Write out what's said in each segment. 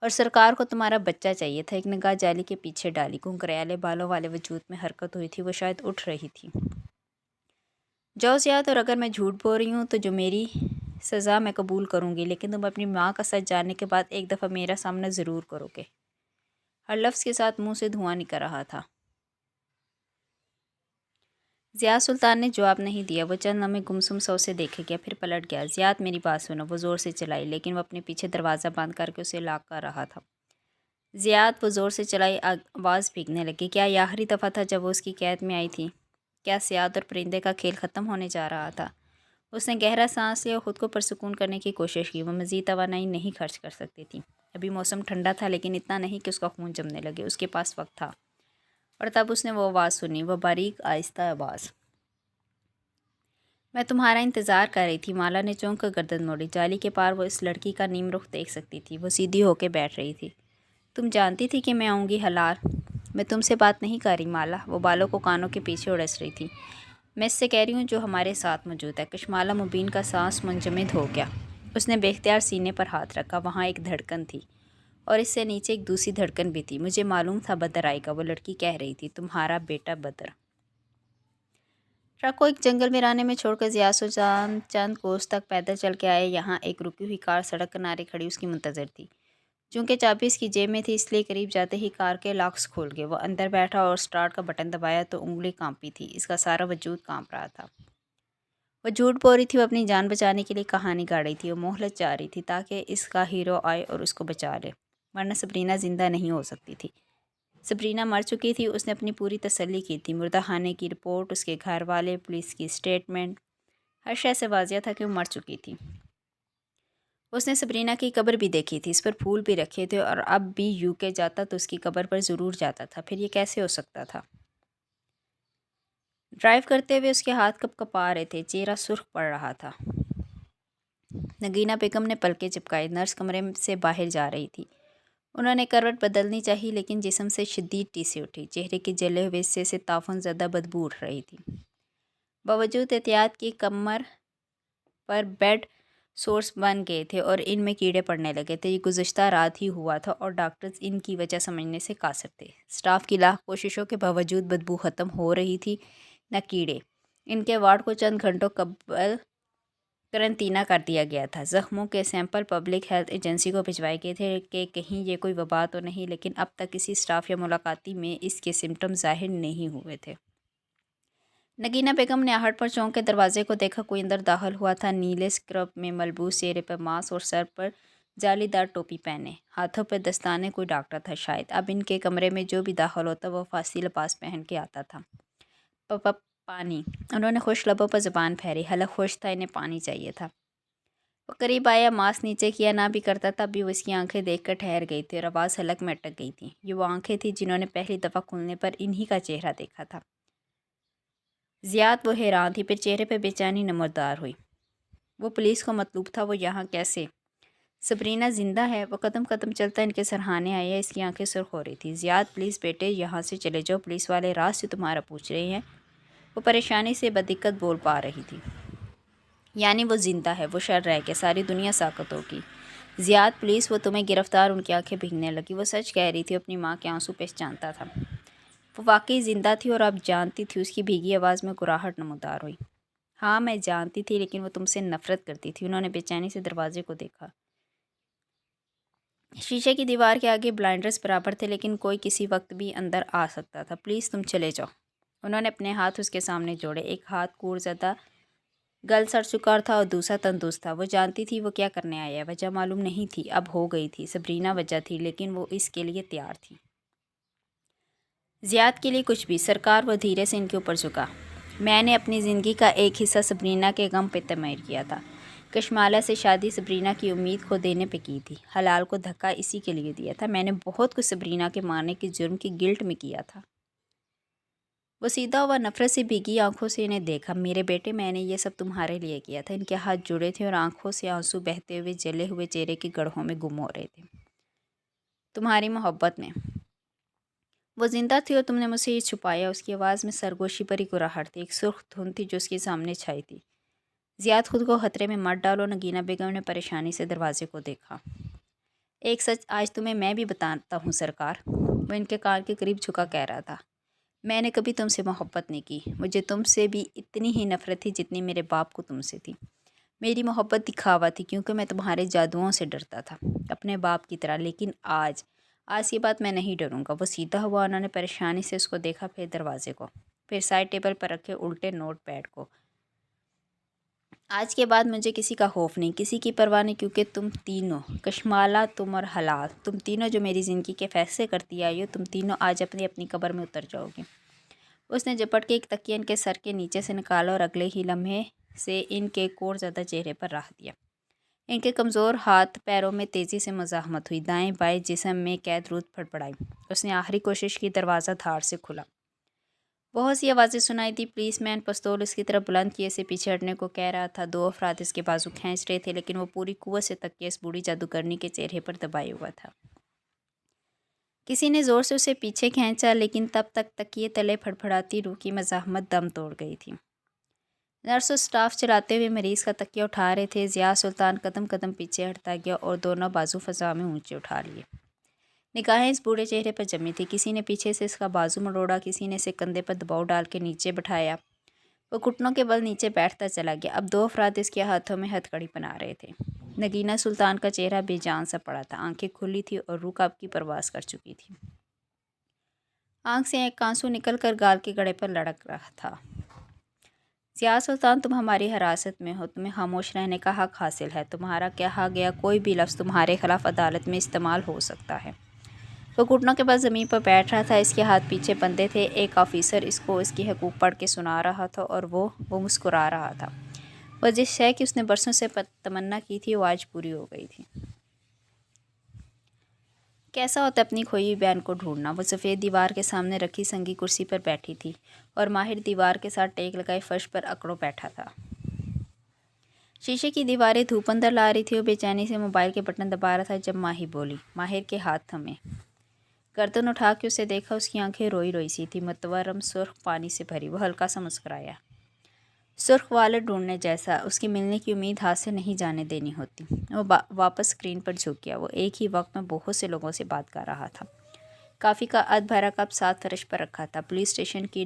اور سرکار کو تمہارا بچہ چاہیے تھا۔ ایک نگاہ جالی کے پیچھے ڈالی، گھنگریالے بالوں والے وجود میں حرکت ہوئی تھی، وہ شاید اٹھ رہی تھی۔ جاؤ زیاد، اور اگر میں جھوٹ بول رہی ہوں تو جو میری سزا میں قبول کروں گی، لیکن تم اپنی ماں کا سچ جاننے کے بعد ایک دفعہ میرا سامنا ضرور کرو گے۔ ہر لفظ کے ساتھ منہ سے دھواں نکل رہا تھا۔ زیاد سلطان نے جواب نہیں دیا۔ وہ چند لمحے گمسم سا اسے دیکھے گیا، پھر پلٹ گیا۔ زیاد، میری بات سنو، وہ زور سے چلائی، لیکن وہ اپنے پیچھے دروازہ بند کر کے اسے لاک کر رہا تھا۔ زیاد، وہ زور سے چلائی، آواز بھیگنے لگی۔ کیا یہ آخری دفعہ تھا جب وہ اس کی قید میں آئی تھی؟ کیا سیاد اور پرندے کا کھیل ختم ہونے جا رہا تھا؟ اس نے گہرا سانس لیا اور خود کو پرسکون کرنے کی کوشش کی۔ وہ مزید توانائی نہیں خرچ کر سکتی تھی۔ ابھی موسم ٹھنڈا تھا، لیکن اتنا نہیں کہ اس کا خون جمنے لگے۔ اس کے پاس وقت تھا۔ اور تب اس نے وہ آواز سنی، وہ باریک آہستہ آواز۔ میں تمہارا انتظار کر رہی تھی۔ مالا نے چونک کر گردن موڑی۔ جالی کے پار وہ اس لڑکی کا نیم رخ دیکھ سکتی تھی۔ وہ سیدھی ہو کے بیٹھ رہی تھی۔ تم جانتی تھی کہ میں آؤں گی؟ حلال، میں تم سے بات نہیں کر رہی مالا۔ وہ بالوں کو کانوں کے پیچھے اڑس رہی تھی۔ میں اس سے کہہ رہی ہوں جو ہمارے ساتھ موجود ہے۔ کشمالہ مبین کا سانس منجمد ہو گیا۔ اس نے بے اختیار سینے پر ہاتھ رکھا۔ وہاں ایک دھڑکن تھی، اور اس سے نیچے ایک دوسری دھڑکن بھی تھی۔ مجھے معلوم تھا بدر آئے گا، وہ لڑکی کہہ رہی تھی۔ تمہارا بیٹا بدر۔ ٹرک کو ایک جنگل ویرانے میں چھوڑ کر ضیاء سلطان چند کوس تک پیدل چل کے آئے۔ یہاں ایک رکی ہوئی کار سڑک کنارے کھڑی اس کی منتظر تھی۔ چونکہ چابی اس کی جیب میں تھی، اس لیے قریب جاتے ہی کار کے لاکس کھول گئے۔ وہ اندر بیٹھا اور سٹارٹ کا بٹن دبایا تو انگلی کانپی تھی۔ اس کا سارا وجود کانپ رہا تھا۔ وہ جھوٹ بول رہی تھی، وہ اپنی جان بچانے کے لیے کہانی گاڑ رہی تھی۔ وہ مہلت چاہ رہی تھی تاکہ اس کا ہیرو آئے اور اس کو بچا لے، ورنہ سبرینا زندہ نہیں ہو سکتی تھی۔ سبرینا مر چکی تھی، اس نے اپنی پوری تسلی کی تھی۔ مردہ خانے کی رپورٹ، اس کے گھر والے، پولیس کی سٹیٹمنٹ، ہر شے سے واضح تھا کہ وہ مر چکی تھی۔ اس نے سبرینا کی قبر بھی دیکھی تھی، اس پر پھول بھی رکھے تھے، اور اب بھی یو کے جاتا تو اس کی قبر پر ضرور جاتا تھا۔ پھر یہ کیسے ہو سکتا تھا؟ ڈرائیو کرتے ہوئے اس کے ہاتھ کپ کپا رہے تھے، چہرہ سرخ پڑ رہا تھا۔ نگینہ بیگم نے پلکیں چپکائی۔ نرس کمرے سے باہر جا رہی تھی۔ انہوں نے کروٹ بدلنی چاہی، لیکن جسم سے شدید ٹیسیں اٹھی۔ چہرے کے جلے ہوئے حصے سے تعفن زدہ بدبو اٹھ رہی تھی۔ باوجود احتیاط کی کمر پر بیڈ سورس بن گئے تھے اور ان میں کیڑے پڑنے لگے تھے۔ یہ گزشتہ رات ہی ہوا تھا اور ڈاکٹرز ان کی وجہ سمجھنے سے قاصر تھے۔ سٹاف کی لاکھ کوششوں کے باوجود بدبو ختم ہو رہی تھی نہ کیڑے۔ ان کے وارڈ کو چند گھنٹوں قبل قرنطینہ کر دیا گیا تھا۔ زخموں کے سیمپل پبلک ہیلتھ ایجنسی کو بھجوائے گئے تھے کہ کہیں یہ کوئی وبا تو نہیں، لیکن اب تک کسی سٹاف یا ملاقاتی میں اس کے سمٹم ظاہر نہیں ہوئے تھے۔ نگینہ بیگم نے آہٹ پر چونک کے دروازے کو دیکھا۔ کوئی اندر داخل ہوا تھا، نیلے اسکرب میں ملبوس، چہرے پر ماسک اور سر پر جالی دار ٹوپی پہنے، ہاتھوں پر دستانے۔ کوئی ڈاکٹر تھا شاید۔ اب ان کے کمرے میں جو بھی داخل ہوتا وہ فارسی لباس پہن کے آتا تھا۔ پانی۔ انہوں نے خشک لبوں پر زبان پھیری۔ حلق خشک تھا، انہیں پانی چاہیے تھا۔ وہ قریب آیا، ماسک نیچے کیا نہ بھی کرتا تب بھی وہ اس کی آنکھیں دیکھ کر ٹھہر گئی تھی اور آواز حلق میں اٹک گئی تھی۔ یہ وہ آنکھیں تھیں جنہوں نے پہلی دفعہ کھلنے پر انہی کا چہرہ دیکھا تھا۔ زیاد، وہ حیران تھی، پھر چہرے پہ بے چینی نمودار ہوئی۔ وہ پولیس کو مطلوب تھا، وہ یہاں کیسے؟ سبرینا زندہ ہے؟ وہ قدم قدم چلتا ان کے سرہانے آیا۔ اس کی آنکھیں سرخ ہو رہی تھی۔ زیاد، پلیز بیٹے، یہاں سے چلے جاؤ، پولیس والے راز سے تمہارا پوچھ رہے ہیں۔ وہ پریشانی سے بددقت بول پا رہی تھی۔ یعنی وہ زندہ ہے؟ وہ شر رہ گیا، ساری دنیا ساکت ہوگی۔ زیاد، پولیس، وہ تمہیں گرفتار۔ ان کی آنکھیں بھیگنے لگی۔ وہ سچ کہہ رہی تھی، اپنی ماں کے آنسو پہچانتا تھا۔ وہ واقعی زندہ تھی اور اب جانتی تھی۔ اس کی بھیگی آواز میں گراہٹ نمودار ہوئی۔ ہاں، میں جانتی تھی، لیکن وہ تم سے نفرت کرتی تھی۔ انہوں نے بے چینی سے دروازے کو دیکھا۔ شیشے کی دیوار کے آگے بلائنڈرز برابر تھے، لیکن کوئی کسی وقت بھی اندر آ سکتا تھا۔ پلیز تم چلے جاؤ۔ انہوں نے اپنے ہاتھ اس کے سامنے جوڑے۔ ایک ہاتھ کوڑ زدہ گل سڑ چکا تھا اور دوسرا تندرست تھا۔ وہ جانتی تھی وہ کیا کرنے آیا ہے۔ وجہ معلوم نہیں تھی، اب ہو گئی تھی۔ سبرینا وجہ تھی، لیکن وہ اس کے لیے تیار تھی۔ زیاد کے لیے کچھ بھی۔ سرکار، وہ دھیرے سے ان کے اوپر جھکا۔ میں نے اپنی زندگی کا ایک حصہ سبرینا کے غم پہ تعمیر کیا تھا۔ کشمالہ سے شادی سبرینا کی امید کھو دینے پہ کی تھی۔ حلال کو دھکا اسی کے لیے دیا تھا۔ میں نے بہت کچھ سبرینا کے مارنے کے جرم کی گلٹ میں کیا تھا۔ وہ سیدھا ہوا، نفرت سے بھیگی آنکھوں سے انہیں دیکھا۔ میرے بیٹے، میں نے یہ سب تمہارے لیے کیا تھا۔ ان کے ہاتھ جڑے تھے اور آنکھوں سے آنسو بہتے ہوئے جلے ہوئے چہرے کے گڑھوں میں گم ہو رہے تھے۔ تمہاری محبت میں۔ وہ زندہ تھی اور تم نے مجھ سے یہ چھپایا۔ اس کی آواز میں سرگوشی بھری گراہٹ تھی، ایک سرخ دھند تھی جو اس کے سامنے چھائی تھی۔ زیاد، خود کو خطرے میں مت ڈالو۔ نگینہ بیگم نے پریشانی سے دروازے کو دیکھا۔ ایک سچ آج تمہیں میں بھی بتاتا ہوں سرکار، وہ ان کے کان کے قریب جھکا کہہ رہا تھا۔ میں نے کبھی تم سے محبت نہیں کی، مجھے تم سے بھی اتنی ہی نفرت تھی جتنی میرے باپ کو تم سے تھی۔ میری محبت دکھاوا تھی کیونکہ میں تمہارے جادوؤں سے ڈرتا تھا، اپنے باپ کی طرح، لیکن آج یہ بات میں نہیں ڈروں گا۔ وہ سیدھا ہوا، انہوں نے پریشانی سے اس کو دیکھا، پھر دروازے کو، پھر سائڈ ٹیبل پر رکھے الٹے نوٹ پیڈ کو۔ آج کے بعد مجھے کسی کا خوف نہیں، کسی کی پرواہ نہیں، کیونکہ تم تینوں، کشمالہ، تم اور حلال، تم تینوں جو میری زندگی کے فیصلے کرتی آئی ہو، تم تینوں آج اپنی اپنی قبر میں اتر جاؤ گے۔ اس نے جپٹ کے ایک تکیہ ان کے سر کے نیچے سے نکالا اور اگلے ہی لمحے سے ان کے کوڑ زدہ چہرے پر رکھ دیا۔ ان کے کمزور ہاتھ پیروں میں تیزی سے مزاحمت ہوئی، دائیں بائیں جسم میں قید روح پھڑپڑائی۔ اس نے آخری کوشش کی، دروازہ دھاڑ سے کھلا۔ بہت سی آوازیں سنائی دی۔ پولیس مین پستول اس کی طرف بلند کیے اسے پیچھے ہٹنے کو کہہ رہا تھا۔ دو افراد اس کے بازو کھینچ رہے تھے، لیکن وہ پوری قوت سے تکیہ اس بوڑھی جادوگرنی کے چہرے پر دبائے ہوا تھا۔ کسی نے زور سے اسے پیچھے کھینچا، لیکن تب تک تکیے تلے پھڑپڑاتی روح کی مزاحمت دم توڑ گئی تھی۔ نرس اور سٹاف چلاتے ہوئے مریض کا تکیہ اٹھا رہے تھے۔ ضیاء سلطان قدم قدم پیچھے ہٹتا گیا اور دونوں بازو فضا میں اونچے اٹھا لیے۔ نگاہیں اس بوڑھے چہرے پر جمی تھی۔ کسی نے پیچھے سے اس کا بازو مروڑا، کسی نے اسے کندھے پر دباؤ ڈال کے نیچے بٹھایا۔ وہ گھٹنوں کے بل نیچے بیٹھتا چلا گیا۔ اب دو افراد اس کے ہاتھوں میں ہتھ کڑی بنا رہے تھے۔ نگینہ سلطان کا چہرہ بے جان سا پڑا تھا، آنکھیں کھلی تھی اور روح کب کی پرواز کر چکی تھی۔ آنکھ سے ایک آنسو نکل کر گال کے گڑھے پر لڑک رہا تھا۔ ضیاء سلطان، تم ہماری حراست میں ہو، تمہیں خاموش رہنے کا حق حاصل ہے۔ تمہارا کہا گیا کوئی بھی لفظ تمہارے خلاف عدالت میں استعمال ہو سکتا ہے۔ وہ گھٹنوں کے بل زمین پر بیٹھ رہا تھا، اس کے ہاتھ پیچھے بندھے تھے۔ ایک آفیسر اس کو اس کے حقوق پڑھ کے سنا رہا تھا اور وہ مسکرا رہا تھا۔ وہ جس شے کی اس نے برسوں سے تمنا کی تھی وہ آج پوری ہو گئی تھی۔ کیسا ہوتا اپنی کھوئی ہوئی بہن کو ڈھونڈنا۔ وہ سفید دیوار کے سامنے رکھی سنگی کرسی پر بیٹھی تھی اور ماہر دیوار کے ساتھ ٹیک لگائے فرش پر اکڑوں بیٹھا تھا۔ شیشے کی دیواریں دھوپ اندر لا رہی تھی۔ وہ بے چینی سے موبائل کے بٹن دبا رہا تھا جب ماہی بولی۔ ماہر کے ہاتھ تھمے، گردن اٹھا کے اسے دیکھا۔ اس کی آنکھیں روئی روئی سی تھی، متورم سرخ پانی سے بھری۔ وہ ہلکا سا مسکرایا۔ سرخ والٹ ڈھونڈنے جیسا، اس کے ملنے کی امید ہاتھ سے نہیں جانے دینی ہوتی۔ وہ واپس اسکرین پر جھک گیا۔ وہ ایک ہی وقت میں بہت سے لوگوں سے بات کر رہا تھا۔ کافی کا ادھ بھرا کپ ساتھ فرش پر رکھا تھا۔ پولیس اسٹیشن کی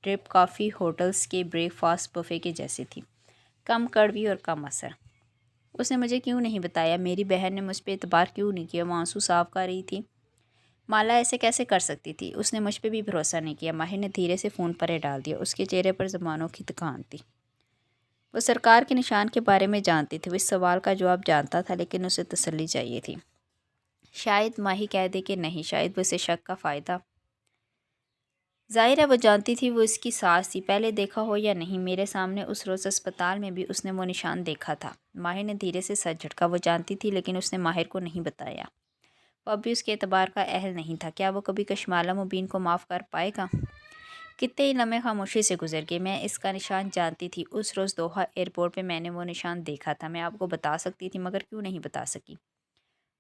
ڈرپ کافی ہوٹلز کے بریک فاسٹ بفے کے جیسی تھی، کم کڑوی اور کم اثر۔ اس نے مجھے کیوں نہیں بتایا؟ میری بہن نے مجھ پہ اعتبار کیوں نہیں کیا؟ وہ آنسو صاف کر رہی تھی۔ مالا ایسے کیسے کر سکتی تھی؟ اس نے مجھ پہ بھی بھروسہ نہیں کیا۔ ماہر نے دھیرے سے فون پر ڈال دیا۔ اس کے چہرے پر زبانوں کی تکان تھی۔ وہ سرکار کے نشان کے بارے میں جانتی تھی۔ وہ اس سوال کا جواب جانتا تھا، لیکن اسے تسلی چاہیے تھی۔ شاید ماہی کہہ دے کہ نہیں، شاید وہ اسے شک کا فائدہ۔ ظاہر ہے وہ جانتی تھی، وہ اس کی ساس تھی، پہلے دیکھا ہو یا نہیں۔ میرے سامنے اس روز اسپتال میں بھی اس نے وہ نشان دیکھا تھا۔ ماہر نے دھیرے سے سر جھٹکا۔ وہ جانتی تھی، لیکن اس نے ماہر کو نہیں بتایا۔ وہ اب بھی اس کے اعتبار کا اہل نہیں تھا۔ کیا وہ کبھی کشمالہ مبین کو معاف کر پائے گا؟ کتنے ہی لمحے خاموشی سے گزر گئے۔ میں اس کا نشان جانتی تھی۔ اس روز دوحہ ایئرپورٹ پہ میں نے وہ نشان دیکھا تھا۔ میں آپ کو بتا سکتی تھی، مگر کیوں نہیں بتا سکی؟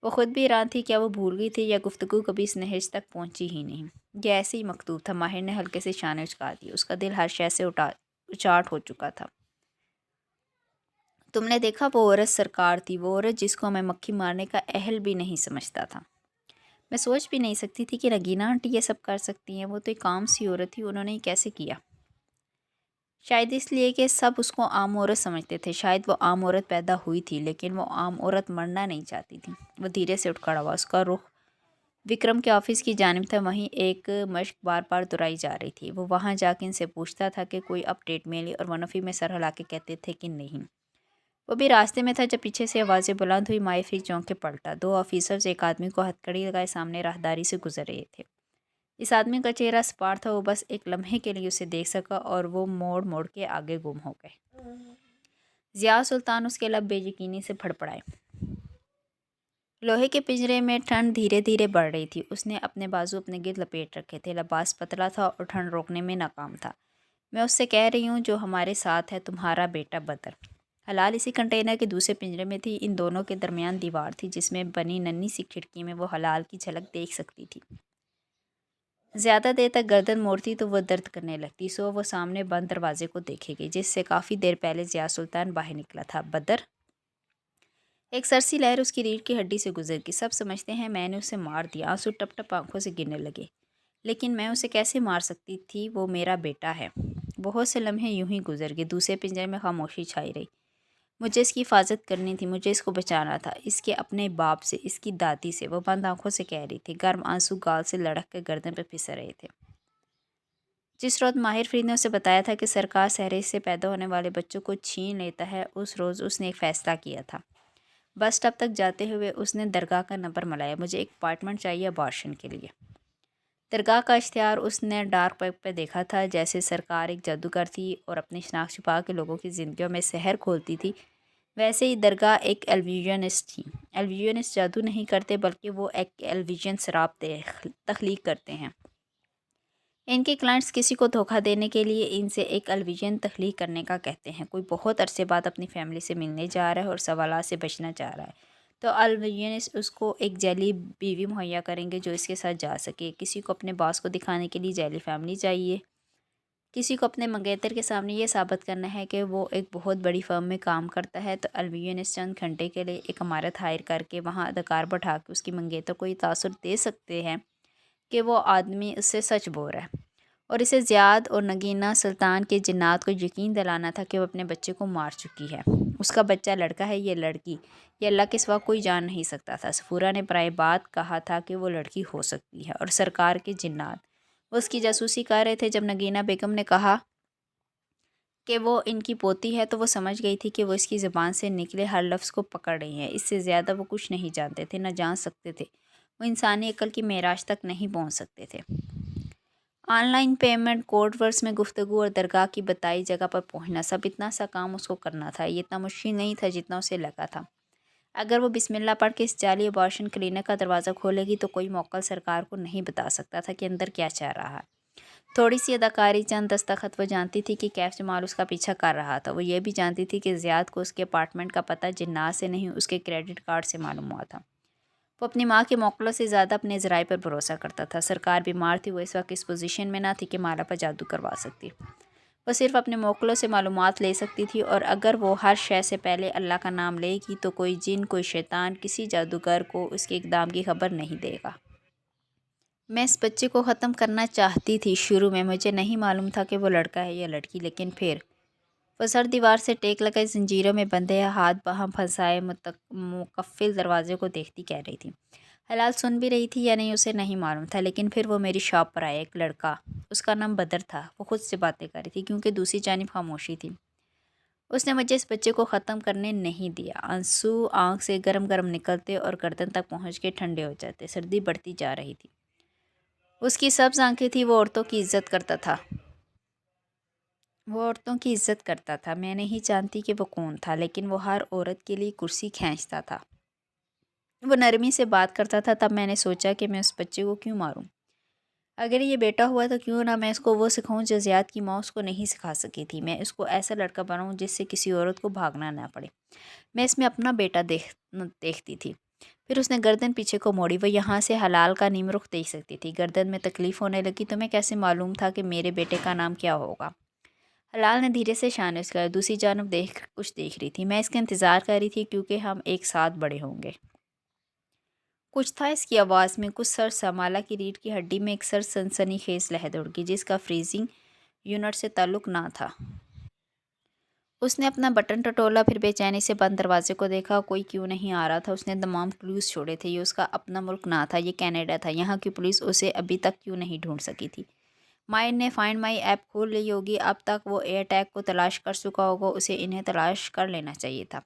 وہ خود بھی حیران تھی، کیا وہ بھول گئی تھی یا گفتگو کبھی اس نہج تک پہنچی ہی نہیں؟ یہ ایسے ہی مکتوب تھا۔ ماہر نے ہلکے سے شانے اچکا دیے۔ اس کا دل ہر شے سے اچاٹ ہو چکا تھا۔ تم نے دیکھا، وہ عورت سرکار تھی، وہ عورت جس کو میں مکھی مارنے کا اہل بھی نہیں سمجھتا تھا۔ میں سوچ بھی نہیں سکتی تھی کہ نگینہ آنٹی یہ سب کر سکتی ہیں۔ وہ تو ایک عام سی عورت تھی، انہوں نے یہ کیسے کیا؟ شاید اس لیے کہ سب اس کو عام عورت سمجھتے تھے۔ شاید وہ عام عورت پیدا ہوئی تھی، لیکن وہ عام عورت مرنا نہیں چاہتی تھی۔ وہ دھیرے سے اٹھ کھڑا ہوا۔ اس کا رخ وکرم کے آفس کی جانب تھا۔ وہیں ایک مشق بار بار دہرائی جا رہی تھی۔ وہ وہاں جا کے ان سے پوچھتا تھا کہ کوئی اپ ڈیٹ ملی، اور منفی میں سر ہلا کے کہتے تھے کہ نہیں۔ وہ بھی راستے میں تھا جب پیچھے سے آوازیں بلند ہوئی۔ مائی فری چونک کے پلٹا۔ دو آفیسرز ایک آدمی کو ہتھ کڑی لگائے سامنے راہداری سے گزر رہے تھے۔ اس آدمی کا چہرہ سپاٹ تھا۔ وہ بس ایک لمحے کے لیے اسے دیکھ سکا اور وہ موڑ موڑ کے آگے گم ہو گئے۔ ضیاء سلطان، اس کے لب بے یقینی سے پھڑپڑائے۔ لوہے کے پنجرے میں ٹھنڈ دھیرے دھیرے بڑھ رہی تھی۔ اس نے اپنے بازو اپنے گرد لپیٹ رکھے تھے۔ لباس پتلا تھا اور ٹھنڈ روکنے میں ناکام تھا۔ میں اس سے کہہ رہی ہوں جو ہمارے ساتھ ہے، تمہارا بیٹا بدر۔ حلال اسی کنٹینر کے دوسرے پنجرے میں تھی۔ ان دونوں کے درمیان دیوار تھی جس میں بنی ننھی سی کھڑکی میں وہ حلال کی جھلک دیکھ سکتی تھی۔ زیادہ دیر تک گردن موڑتی تو وہ درد کرنے لگتی، سو وہ سامنے بند دروازے کو دیکھے گئی، جس سے کافی دیر پہلے ضیاء سلطان باہر نکلا تھا۔ بدر؟ ایک سرسی لہر اس کی ریڑھ کی ہڈی سے گزر گئی۔ سب سمجھتے ہیں میں نے اسے مار دیا۔ آنسو ٹپ ٹپ آنکھوں سے گرنے لگے۔ لیکن میں اسے کیسے مار سکتی تھی؟ وہ میرا بیٹا ہے۔ بہت سے لمحے یوں ہی گزر گئے۔ دوسرے پنجرے میں خاموشی چھائی رہی۔ مجھے اس کی حفاظت کرنی تھی، مجھے اس کو بچانا تھا، اس کے اپنے باپ سے، اس کی دادی سے، وہ بند آنکھوں سے کہہ رہی تھی۔ گرم آنسو گال سے لڑک کر گردن پہ پھسل رہے تھے۔ جس روز ماہر فرید نے اسے بتایا تھا کہ سرکار صحرے سے پیدا ہونے والے بچوں کو چھین لیتا ہے، اس روز اس نے ایک فیصلہ کیا تھا۔ بس اسٹاپ تک جاتے ہوئے اس نے درگاہ کا نمبر ملایا۔ مجھے ایک اپارٹمنٹ چاہیے ابارشن کے لیے۔ درگاہ کا اشتہار اس نے ڈارک ویب پہ دیکھا تھا۔ جیسے سرکار ایک جادوگر تھی اور اپنی شناخت چھپا کے لوگوں کی زندگیوں میں سحر کھولتی تھی، ویسے ہی درگاہ ایک ایلویژنسٹ تھی۔ ایلویژنسٹ جادو نہیں کرتے بلکہ وہ ایک ایلویژن سراب تخلیق کرتے ہیں۔ ان کے کلائنٹس کسی کو دھوکہ دینے کے لیے ان سے ایک ایلویژن تخلیق کرنے کا کہتے ہیں۔ کوئی بہت عرصے بعد اپنی فیملی سے ملنے جا رہا ہے اور سوالات سے بچنا چاہ رہا ہے، تو ایلویژنسٹ اس کو ایک جعلی بیوی مہیا کریں گے جو اس کے ساتھ جا سکے۔ کسی کو اپنے باس کو دکھانے کے لیے جعلی فیملی چاہیے، کسی کو اپنے منگیتر کے سامنے یہ ثابت کرنا ہے کہ وہ ایک بہت بڑی فرم میں کام کرتا ہے، تو ایلویژنسٹ چند گھنٹے کے لیے ایک عمارت ہائر کر کے وہاں اداکار بٹھا کے اس کی منگیتر کو یہ تاثر دے سکتے ہیں کہ وہ آدمی اس سے سچ بول رہا ہے، اور اسے زیاد اور نگینہ سلطان کے جنات کو یقین دلانا تھا کہ وہ اپنے بچے کو مار چکی ہے۔ اس کا بچہ لڑکا ہے یا لڑکی، یہ اللہ کے سوا کوئی جان نہیں سکتا تھا۔ سفورہ نے برائے بات کہا تھا کہ وہ لڑکی ہو سکتی ہے، اور سرکار کے جنات وہ اس کی جاسوسی کر رہے تھے۔ جب نگینہ بیگم نے کہا کہ وہ ان کی پوتی ہے تو وہ سمجھ گئی تھی کہ وہ اس کی زبان سے نکلے ہر لفظ کو پکڑ رہی ہیں۔ اس سے زیادہ وہ کچھ نہیں جانتے تھے، نہ جان سکتے تھے۔ وہ انسانی عقل کی معراج تک نہیں پہنچ سکتے تھے۔ Online payment, code words میں گفتگو اور درگاہ کی بتائی جگہ پر پہنچنا، سب اتنا سا کام اس کو کرنا تھا۔ یہ اتنا مشکل نہیں تھا جتنا اسے لگا تھا۔ اگر وہ بسم اللہ پڑھ کے اس جعلی ابارشن کلینک کا دروازہ کھولے گی تو کوئی موکل سرکار کو نہیں بتا سکتا تھا کہ اندر کیا چل رہا ہے۔ تھوڑی سی اداکاری، چند دستخط، وہ جانتی تھی کہ کیف جمال اس کا پیچھا کر رہا تھا۔ وہ یہ بھی جانتی تھی کہ زیاد کو اس کے اپارٹمنٹ کا پتہ جنات سے نہیں، اس کے کریڈٹ کارڈ سے معلوم ہوا تھا۔ وہ اپنی ماں کے موکلوں سے زیادہ اپنے ذرائع پر بھروسہ کرتا تھا۔ سرکار بیمار تھی، وہ اس وقت اس پوزیشن میں نہ تھی کہ مالا پر جادو کروا سکتی۔ وہ صرف اپنے موکلوں سے معلومات لے سکتی تھی، اور اگر وہ ہر شے سے پہلے اللہ کا نام لے گی تو کوئی جن، کوئی شیطان، کسی جادوگر کو اس کے اقدام کی خبر نہیں دے گا۔ میں اس بچے کو ختم کرنا چاہتی تھی۔ شروع میں مجھے نہیں معلوم تھا کہ وہ لڑکا ہے یا لڑکی، لیکن پھر وہ سر دیوار سے ٹیک لگائے زنجیروں میں بندھے ہاتھ باہم پھنسائے مقفل دروازے کو دیکھتی کہہ رہی تھی۔ حلال سن بھی رہی تھی یا نہیں اسے نہیں معلوم تھا، لیکن پھر وہ میری شاپ پر آیا، ایک لڑکا، اس کا نام بدر تھا۔ وہ خود سے باتیں کر رہی تھی کیونکہ دوسری جانب خاموشی تھی۔ اس نے مجھے اس بچے کو ختم کرنے نہیں دیا۔ آنسو آنکھ سے گرم گرم نکلتے اور گردن تک پہنچ کے ٹھنڈے ہو جاتے۔ سردی بڑھتی جا رہی تھی۔ اس کی سبز آنکھیں تھی۔ وہ عورتوں کی عزت کرتا تھا۔ میں نہیں جانتی کہ وہ کون تھا، لیکن وہ ہر عورت کے لیے کرسی کھینچتا تھا۔ وہ نرمی سے بات کرتا تھا۔ تب میں نے سوچا کہ میں اس بچے کو کیوں ماروں؟ اگر یہ بیٹا ہوا تو کیوں نہ میں اس کو وہ سکھاؤں جو زیاد کی ماں اس کو نہیں سکھا سکی تھی۔ میں اس کو ایسا لڑکا بناؤں جس سے کسی عورت کو بھاگنا نہ پڑے۔ میں اس میں اپنا بیٹا دیکھتی تھی۔ پھر اس نے گردن پیچھے کو موڑی۔ وہ یہاں سے حلال کا نیم رخ دیکھ سکتی تھی۔ گردن میں تکلیف ہونے لگی۔ تمہیں کیسے معلوم تھا کہ میرے بیٹے کا نام کیا ہوگا؟ حلال نے دھیرے سے شانے اسکائے۔ دوسری جانب کچھ دیکھ رہی تھی۔ میں اس کا انتظار کر رہی تھی کیونکہ ہم ایک ساتھ بڑے ہوں گے۔ کچھ تھا اس کی آواز میں، کچھ سر سا۔ مالا کی ریڑھ کی ہڈی میں ایک سر سنسنی خیز لہر اڑ گئی جس کا فریزنگ یونٹ سے تعلق نہ تھا۔ اس نے اپنا بٹن ٹٹولا، پھر بے چینی سے بند دروازے کو دیکھا۔ کوئی کیوں نہیں آ رہا تھا؟ اس نے تمام کلوز چھوڑے تھے۔ یہ اس کا اپنا ملک نہ تھا، یہ کینیڈا تھا۔ یہاں کی پولیس اسے ابھی تک کیوں نہیں ڈھونڈ سکی تھی؟ ماہر نے فائنڈ مائی ایپ کھول لی ہوگی۔ اب تک وہ ایئر ٹیگ کو تلاش کر چکا ہوگا۔ اسے انہیں تلاش کر لینا چاہیے تھا۔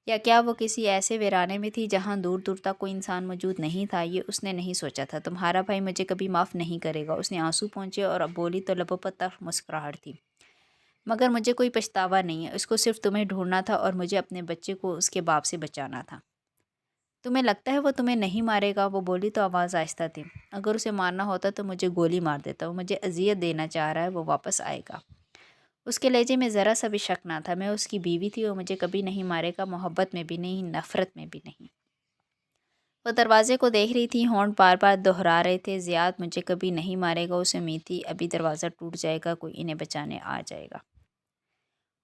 یا کیا وہ کسی ایسے ویرانے میں تھی جہاں دور دور تک کوئی انسان موجود نہیں تھا؟ یہ اس نے نہیں سوچا تھا۔ تمہارا بھائی مجھے کبھی معاف نہیں کرے گا۔ اس نے آنسو پہنچے اور اب بولی تو لبوں پر تلخ مسکراہٹ تھی۔ مگر مجھے کوئی پچھتاوا نہیں ہے۔ اس کو صرف تمہیں ڈھونڈنا تھا اور مجھے اپنے بچے کو اس کے باپ سے بچانا تھا۔ تمہیں لگتا ہے وہ تمہیں نہیں مارے گا؟ وہ بولی تو آواز آہستہ تھی۔ اگر اسے مارنا ہوتا تو مجھے گولی مار دیتا۔ وہ مجھے اذیت دینا چاہ رہا ہے، وہ واپس آئے گا۔ اس کے لہجے میں ذرا سا بھی شک نہ تھا۔ میں اس کی بیوی تھی، وہ مجھے کبھی نہیں مارے گا، محبت میں بھی نہیں، نفرت میں بھی نہیں۔ وہ دروازے کو دیکھ رہی تھی۔ ہونٹ بار بار دہرا رہے تھے، زیاد مجھے کبھی نہیں مارے گا۔ اسے امید تھی ابھی دروازہ ٹوٹ جائے گا، کوئی انہیں بچانے آ جائے گا۔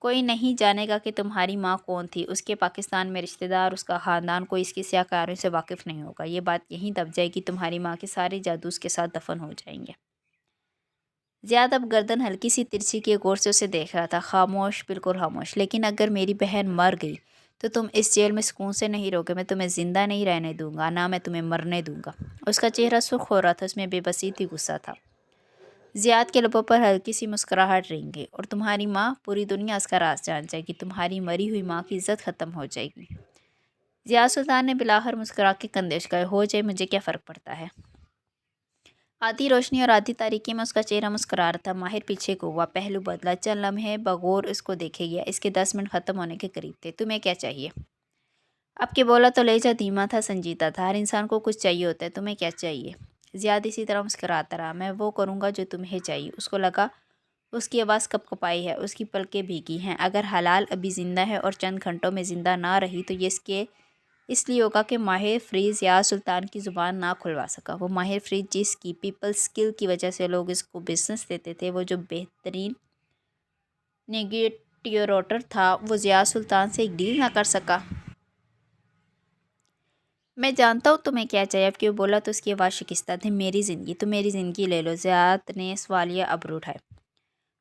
کوئی نہیں جانے گا کہ تمہاری ماں کون تھی، اس کے پاکستان میں رشتہ دار، اس کا خاندان، کوئی اس کی سیاہ کاریوں سے واقف نہیں ہوگا۔ یہ بات یہیں دب جائے گی، تمہاری ماں کے سارے جادو اس کے ساتھ دفن ہو جائیں گے۔ زیاد اب گردن ہلکی سی ترچھی کیے غور سے اسے دیکھ رہا تھا۔ خاموش، بالکل خاموش۔ لیکن اگر میری بہن مر گئی تو تم اس جیل میں سکون سے نہیں رہوگے۔ میں تمہیں زندہ نہیں رہنے دوں گا، نہ میں تمہیں مرنے دوں گا۔ اس کا چہرہ سرخ ہو رہا تھا، اس میں بے بسی تھی، غصہ تھا۔ زیاد کے لبوں پر ہلکی سی مسکراہٹ رنگی۔ اور تمہاری ماں، پوری دنیا اس کا راز جان جائے گی، تمہاری مری ہوئی ماں کی عزت ختم ہو جائے گی۔ ضیاء سلطان نے بلاخر مسکرا کے کندھے اچکائے۔ ہو جائے، مجھے کیا فرق پڑتا ہے۔ آدھی روشنی اور آدھی تاریکی میں اس کا چہرہ مسکرا رہا تھا۔ ماہر پیچھے کو ہوا، پہلو بدلا، چند لمحے بغور اس کو دیکھے گیا۔ اس کے 10 منٹ ختم ہونے کے قریب تھے۔ تمہیں کیا چاہیے؟ اب کے بولا تو لہجہ دھیما تھا، سنجیدہ تھا۔ ہر انسان کو کچھ چاہیے ہوتا ہے، تمہیں کیا چاہیے؟ زیاد اسی طرح مسکراتا رہا۔ میں وہ کروں گا جو تمہیں چاہیے۔ اس کو لگا اس کی آواز کپ کپائی ہے، اس کی پلکیں بھیگی ہیں۔ اگر حلال ابھی زندہ ہے اور چند گھنٹوں میں زندہ نہ رہی تو یہ اس لیے ہوگا کہ ماہر فریز ضیاء سلطان کی زبان نہ کھلوا سکا۔ وہ ماہر فریز جس کی پیپل سکل کی وجہ سے لوگ اس کو بزنس دیتے تھے، وہ جو بہترین نیگوٹیٹور تھا، وہ ضیاء سلطان سے ایک ڈیل نہ کر سکا۔ میں جانتا ہوں تمہیں کیا چاہیے۔ اب کہ وہ بولا تو اس کی آواز شکستہ تھی۔ میری زندگی، تم میری زندگی لے لو۔ زیاد نے سوالیہ ابرو اٹھائے۔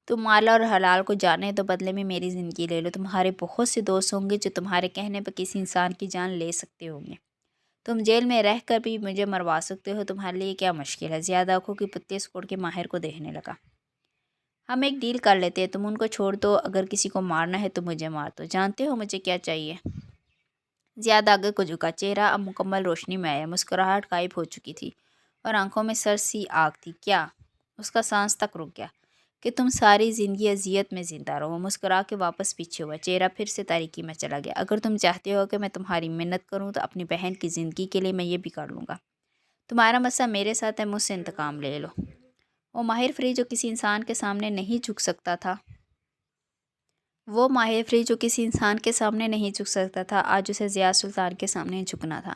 تم مالا اور حلال کو جانے دو، بدلے میں میری زندگی لے لو۔ تمہارے بہت سے دوست ہوں گے جو تمہارے کہنے پر کسی انسان کی جان لے سکتے ہوں گے۔ تم جیل میں رہ کر بھی مجھے مروا سکتے ہو، تمہارے لیے کیا مشکل ہے؟ زیادہ آنکھوں کی پتیاں سکوڑ کے ماہر کو دیکھنے لگا۔ ہم ایک ڈیل کر لیتے ہیں، تم ان کو چھوڑ دو، اگر کسی کو مارنا ہے تو مجھے مار دو۔ جانتے ہو مجھے کیا چاہیے؟ زیادہ آگے کو جھکا، چہرہ اب مکمل روشنی میں آیا۔ مسکراہٹ غائب ہو چکی تھی اور آنکھوں میں سر سی آگ تھی۔ کیا؟ اس کا سانس تک رک گیا۔ کہ تم ساری زندگی اذیت میں زندہ رہو۔ مسکرا کے واپس پیچھے ہوا، چہرہ پھر سے تاریکی میں چلا گیا۔ اگر تم چاہتے ہو کہ میں تمہاری منت کروں تو اپنی بہن کی زندگی کے لیے میں یہ بھی کر لوں گا۔ تمہارا مسئلہ میرے ساتھ ہے، مجھ سے انتقام لے لو۔ وہ ماہر فریز جو کسی انسان کے سامنے نہیں جھک سکتا تھا، آج اسے ضیاء سلطان کے سامنے جھکنا تھا۔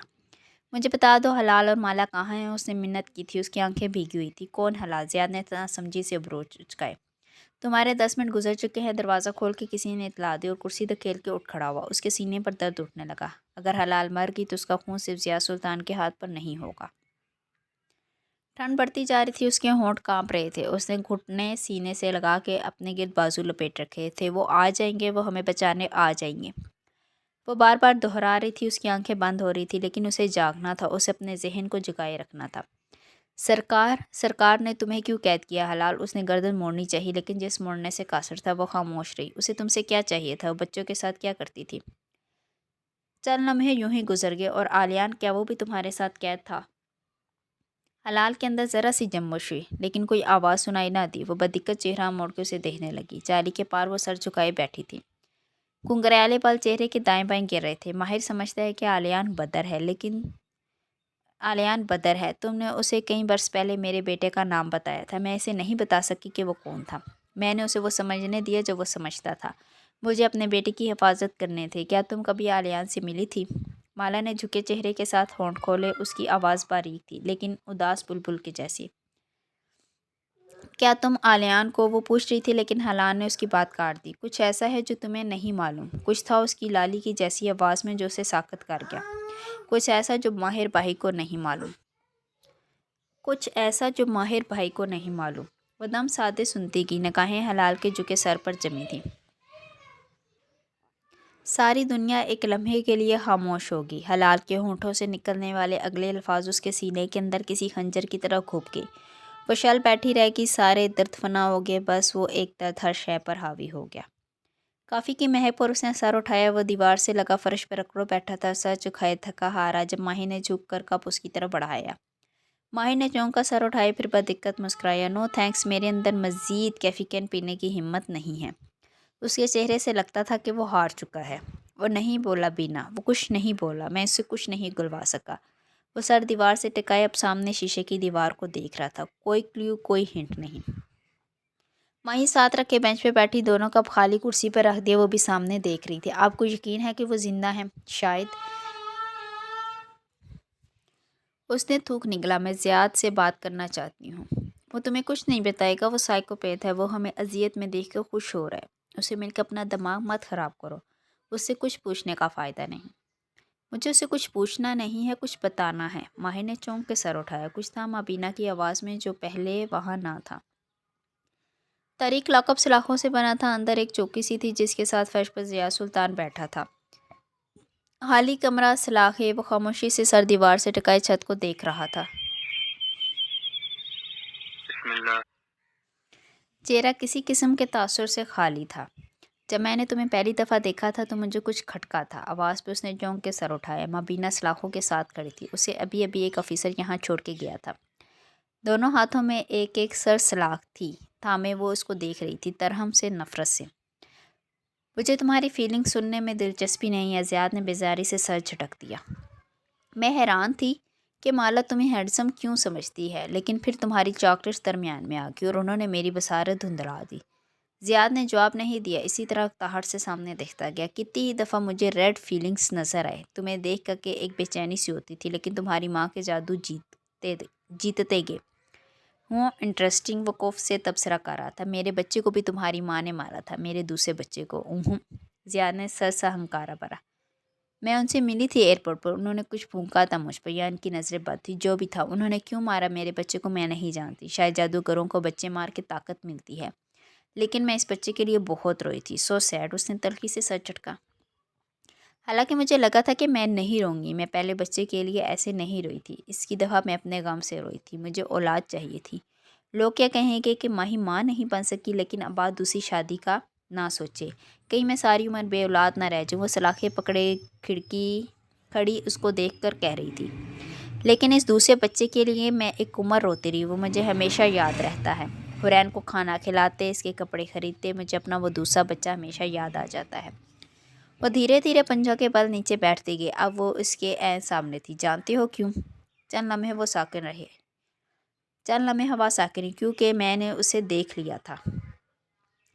مجھے بتا دو حلال اور مالا کہاں ہیں؟ اس نے منت کی تھی، اس کی آنکھیں بھیگی ہوئی تھی۔ کون حلال؟ زیاد نے سمجھی سے ابرو اچکائے۔ تمہارے 10 منٹ گزر چکے ہیں، دروازہ کھول کے کسی نے اطلاع دی اور کرسی دھکیل کے اٹھ کھڑا ہوا۔ اس کے سینے پر درد اٹھنے لگا۔ اگر حلال مر گئی تو اس کا خون صرف ضیاء سلطان کے ہاتھ پر نہیں ہوگا۔ ٹھنڈ بڑھتی جا رہی تھی، اس کے ہونٹ کانپ رہے تھے۔ اس نے گھٹنے سینے سے لگا کے اپنے گرد بازو لپیٹ رکھے تھے۔ وہ آ جائیں گے، وہ ہمیں بچانے آ جائیں گے، وہ بار بار دہرا رہی تھی۔ اس کی آنکھیں بند ہو رہی تھی، لیکن اسے جاگنا تھا، اسے اپنے ذہن کو جگائے رکھنا تھا۔ سرکار نے تمہیں کیوں قید کیا؟ حلال؟ اس نے گردن موڑنی چاہی، لیکن جس موڑنے سے قاصر تھا وہ خاموش رہی۔ اسے تم سے کیا چاہیے تھا؟ وہ بچوں کے ساتھ کیا کرتی تھی؟ چند لمحے یوں ہی گزر گئے۔ اور آلیان، کیا وہ بھی تمہارے ساتھ قید تھا؟ حلال کے اندر ذرا سی جنبش ہوئی، لیکن کوئی آواز سنائی نہ دی۔ وہ بدقت چہرہ موڑ کے اسے دیکھنے لگی۔ جالی کے پار وہ سر جھکائے بیٹھی تھی، گھنگریالے بال چہرے کے دائیں بائیں گر رہے تھے۔ ماہر سمجھتا ہے کہ آلیان بدر ہے۔ تم نے اسے کئی برس پہلے میرے بیٹے کا نام بتایا تھا، میں اسے نہیں بتا سکی کہ وہ کون تھا۔ میں نے اسے وہ سمجھنے دیا جو وہ سمجھتا تھا۔ مجھے اپنے بیٹے کی حفاظت کرنے تھی۔ کیا تم کبھی آلیان سے ملی تھی؟ مالا نے جھکے چہرے کے ساتھ ہونٹ کھولے۔ اس کی آواز باریک تھی، لیکن اداس بلبل کے جیسی۔ کیا تم آلیان کو؟ وہ پوچھ رہی تھی، لیکن حلال نے اس کی بات کاٹ دی۔ کچھ ایسا ہے جو تمہیں نہیں معلوم۔ کچھ تھا اس کی لالی کی جیسی آواز میں جو اسے ساکت کر گیا۔ کچھ ایسا جو ماہر بھائی کو نہیں معلوم۔ وہ دم سادے سنتی گئی۔ نگاہیں حلال کے جھکے سر پر جمی تھیں۔ ساری دنیا ایک لمحے کے لیے خاموش ہوگی۔ حلال کے ہونٹوں سے نکلنے والے اگلے الفاظ اس کے سینے کے اندر کسی خنجر کی طرح گھپ گئے۔ وہ شل بیٹھی رہ گئی۔ سارے درد فنا ہو گئے، بس وہ ایک درد ہر شے پر حاوی ہو گیا۔ کافی کی مہک پر اس نے سر اٹھایا۔ وہ دیوار سے لگا فرش پر اکڑوں بیٹھا تھا، سر جھکائے تھکا ہارا۔ جب ماہر نے جھک کر کپ اس کی طرف بڑھایا، ماہر نے چونک کر سر اٹھایا، پھر بدقت مسکرایا۔ نو تھینکس، میرے اندر مزید کیفی کین پینے کی ہمت نہیں ہے۔ اس کے چہرے سے لگتا تھا کہ وہ ہار چکا ہے۔ وہ نہیں بولا بینا، وہ کچھ نہیں بولا۔ میں اس سے کچھ نہیں گلوا سکا۔ وہ سر دیوار سے ٹکائے اب سامنے شیشے کی دیوار کو دیکھ رہا تھا۔ کوئی کلیو، کوئی ہنٹ نہیں۔ ماہی ساتھ رکھے بینچ پہ بیٹھی، دونوں کپ خالی کرسی پر رکھ دیے، وہ بھی سامنے دیکھ رہی تھی۔ آپ کو یقین ہے کہ وہ زندہ ہیں؟ شاید۔ اس نے تھوک نگلا۔ میں زیاد سے بات کرنا چاہتی ہوں۔ وہ تمہیں کچھ نہیں بتائے گا، وہ سائیکوپیتھ ہے، وہ ہمیں اذیت میں دیکھ کے خوش ہو رہا ہے۔ اسے مل کے اپنا دماغ مت خراب کرو، اس سے کچھ پوچھنے کا فائدہ نہیں۔ مجھے اسے کچھ پوچھنا نہیں ہے، کچھ بتانا ہے۔ ماہر نے چونک کے سر اٹھایا۔ کچھ تھا مابینہ کی آواز میں جو پہلے وہاں نہ تھا۔ طریق لاک اپ سلاخوں سے بنا تھا۔ اندر ایک چوکی سی تھی جس کے ساتھ فرش پر ضیاء سلطان بیٹھا تھا۔ خالی کمرہ، سلاخیں، وہ خاموشی سے سر دیوار سے ٹکائے چھت کو دیکھ رہا تھا۔ بسم اللہ۔ چہرہ کسی قسم کے تاثر سے خالی تھا۔ جب میں نے تمہیں پہلی دفعہ دیکھا تھا تو مجھے کچھ کھٹکا تھا۔ آواز پہ اس نے چونک کے سر اٹھایا۔ مابینہ سلاخوں کے ساتھ کھڑی تھی۔ اسے ابھی ایک آفیسر یہاں چھوڑ کے گیا تھا۔ دونوں ہاتھوں میں ایک سر سلاخ تھی، تھامے وہ اس کو دیکھ رہی تھی، ترہم سے، نفرت سے۔ مجھے تمہاری فیلنگ سننے میں دلچسپی نہیں ہے، زیاد نے بیزاری سے سر جھٹک دیا۔ میں حیران تھی کہ مالا تمہیں ہینڈسم کیوں سمجھتی ہے، لیکن پھر تمہاری چاکلیٹس درمیان میں آ گئی اور انہوں نے میری بصارت دھندلا دی۔ زیاد نے جواب نہیں دیا، اسی طرح تاہٹ سے سامنے دیکھتا گیا۔ کتنی ہی دفعہ مجھے ریڈ فیلنگز نظر آئے، تمہیں دیکھ کر کے ایک بے چینی سی ہوتی تھی، لیکن تمہاری ماں کے جادو جیتتے گئے۔ ہوں انٹرسٹنگ، وقوف سے تبصرہ کر رہا تھا۔ میرے بچے کو بھی تمہاری ماں نے مارا تھا، میرے دوسرے بچے کو۔ زیاد نے سر سا ہنکارا بھرا۔ میں ان سے ملی تھی ایئرپورٹ پر، انہوں نے کچھ پھونکا تھا مجھ پر، یا ان کی نظریں بد تھی، جو بھی تھا۔ انہوں نے کیوں مارا میرے بچے کو میں نہیں جانتی، شاید جادوگروں کو بچے مار کے طاقت ملتی ہے، لیکن میں اس بچے کے لیے بہت روئی تھی۔ سو سیڈ، اس نے تلخی سے سر چٹکا۔ حالانکہ مجھے لگا تھا کہ میں نہیں روں گی، میں پہلے بچے کے لیے ایسے نہیں روئی تھی، اس کی دفعہ میں اپنے غم سے روئی تھی۔ مجھے اولاد چاہیے تھی۔ لوگ کیا کہیں گے کہ ماہی ماں نہیں بن سکی، لیکن ابا دوسری شادی کا نہ سوچے، کہیں میں ساری عمر بے اولاد نہ رہ جاؤں۔ وہ سلاخیں پکڑے کھڑی اس کو دیکھ کر کہہ رہی تھی، لیکن اس دوسرے بچے کے لیے میں ایک عمر روتی رہی، وہ مجھے ہمیشہ یاد رہتا ہے۔ حرین کو کھانا کھلاتے، اس کے کپڑے خریدتے، مجھے اپنا وہ دوسرا بچہ ہمیشہ یاد آ جاتا ہے۔ وہ دھیرے دھیرے پنجوں کے بل نیچے بیٹھتی گئی۔ اب وہ اس کے عین سامنے تھی۔ جانتی ہو کیوں؟ چند لمحے ہوا ساکن رہی، کیونکہ میں نے اسے دیکھ لیا تھا۔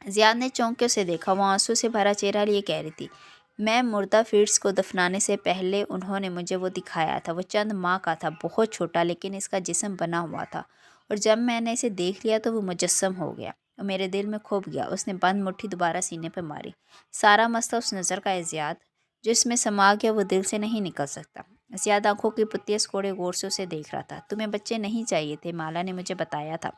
زیاد نے چونک کے اسے دیکھا۔ وہ آنسو سے بھرا چہرہ لیے کہہ رہی تھی، میں مردہ فیٹس کو دفنانے سے پہلے انہوں نے مجھے وہ دکھایا تھا۔ وہ چند ماہ کا تھا، بہت چھوٹا، لیکن اس کا جسم بنا ہوا تھا، اور جب میں نے اسے دیکھ لیا تو وہ مجسم ہو گیا اور میرے دل میں کھپ گیا۔ اس نے بند مٹھی دوبارہ سینے پہ ماری۔ سارا مسئلہ اس نظر کا ہے زیاد، جو اس میں سما گیا، وہ دل سے نہیں نکل سکتا۔ زیاد آنکھوں کی پتیاں سکوڑے غور سے اسے دیکھ رہا تھا۔ تمہیں بچے نہیں چاہیے تھے، مالا نے مجھے بتایا تھا۔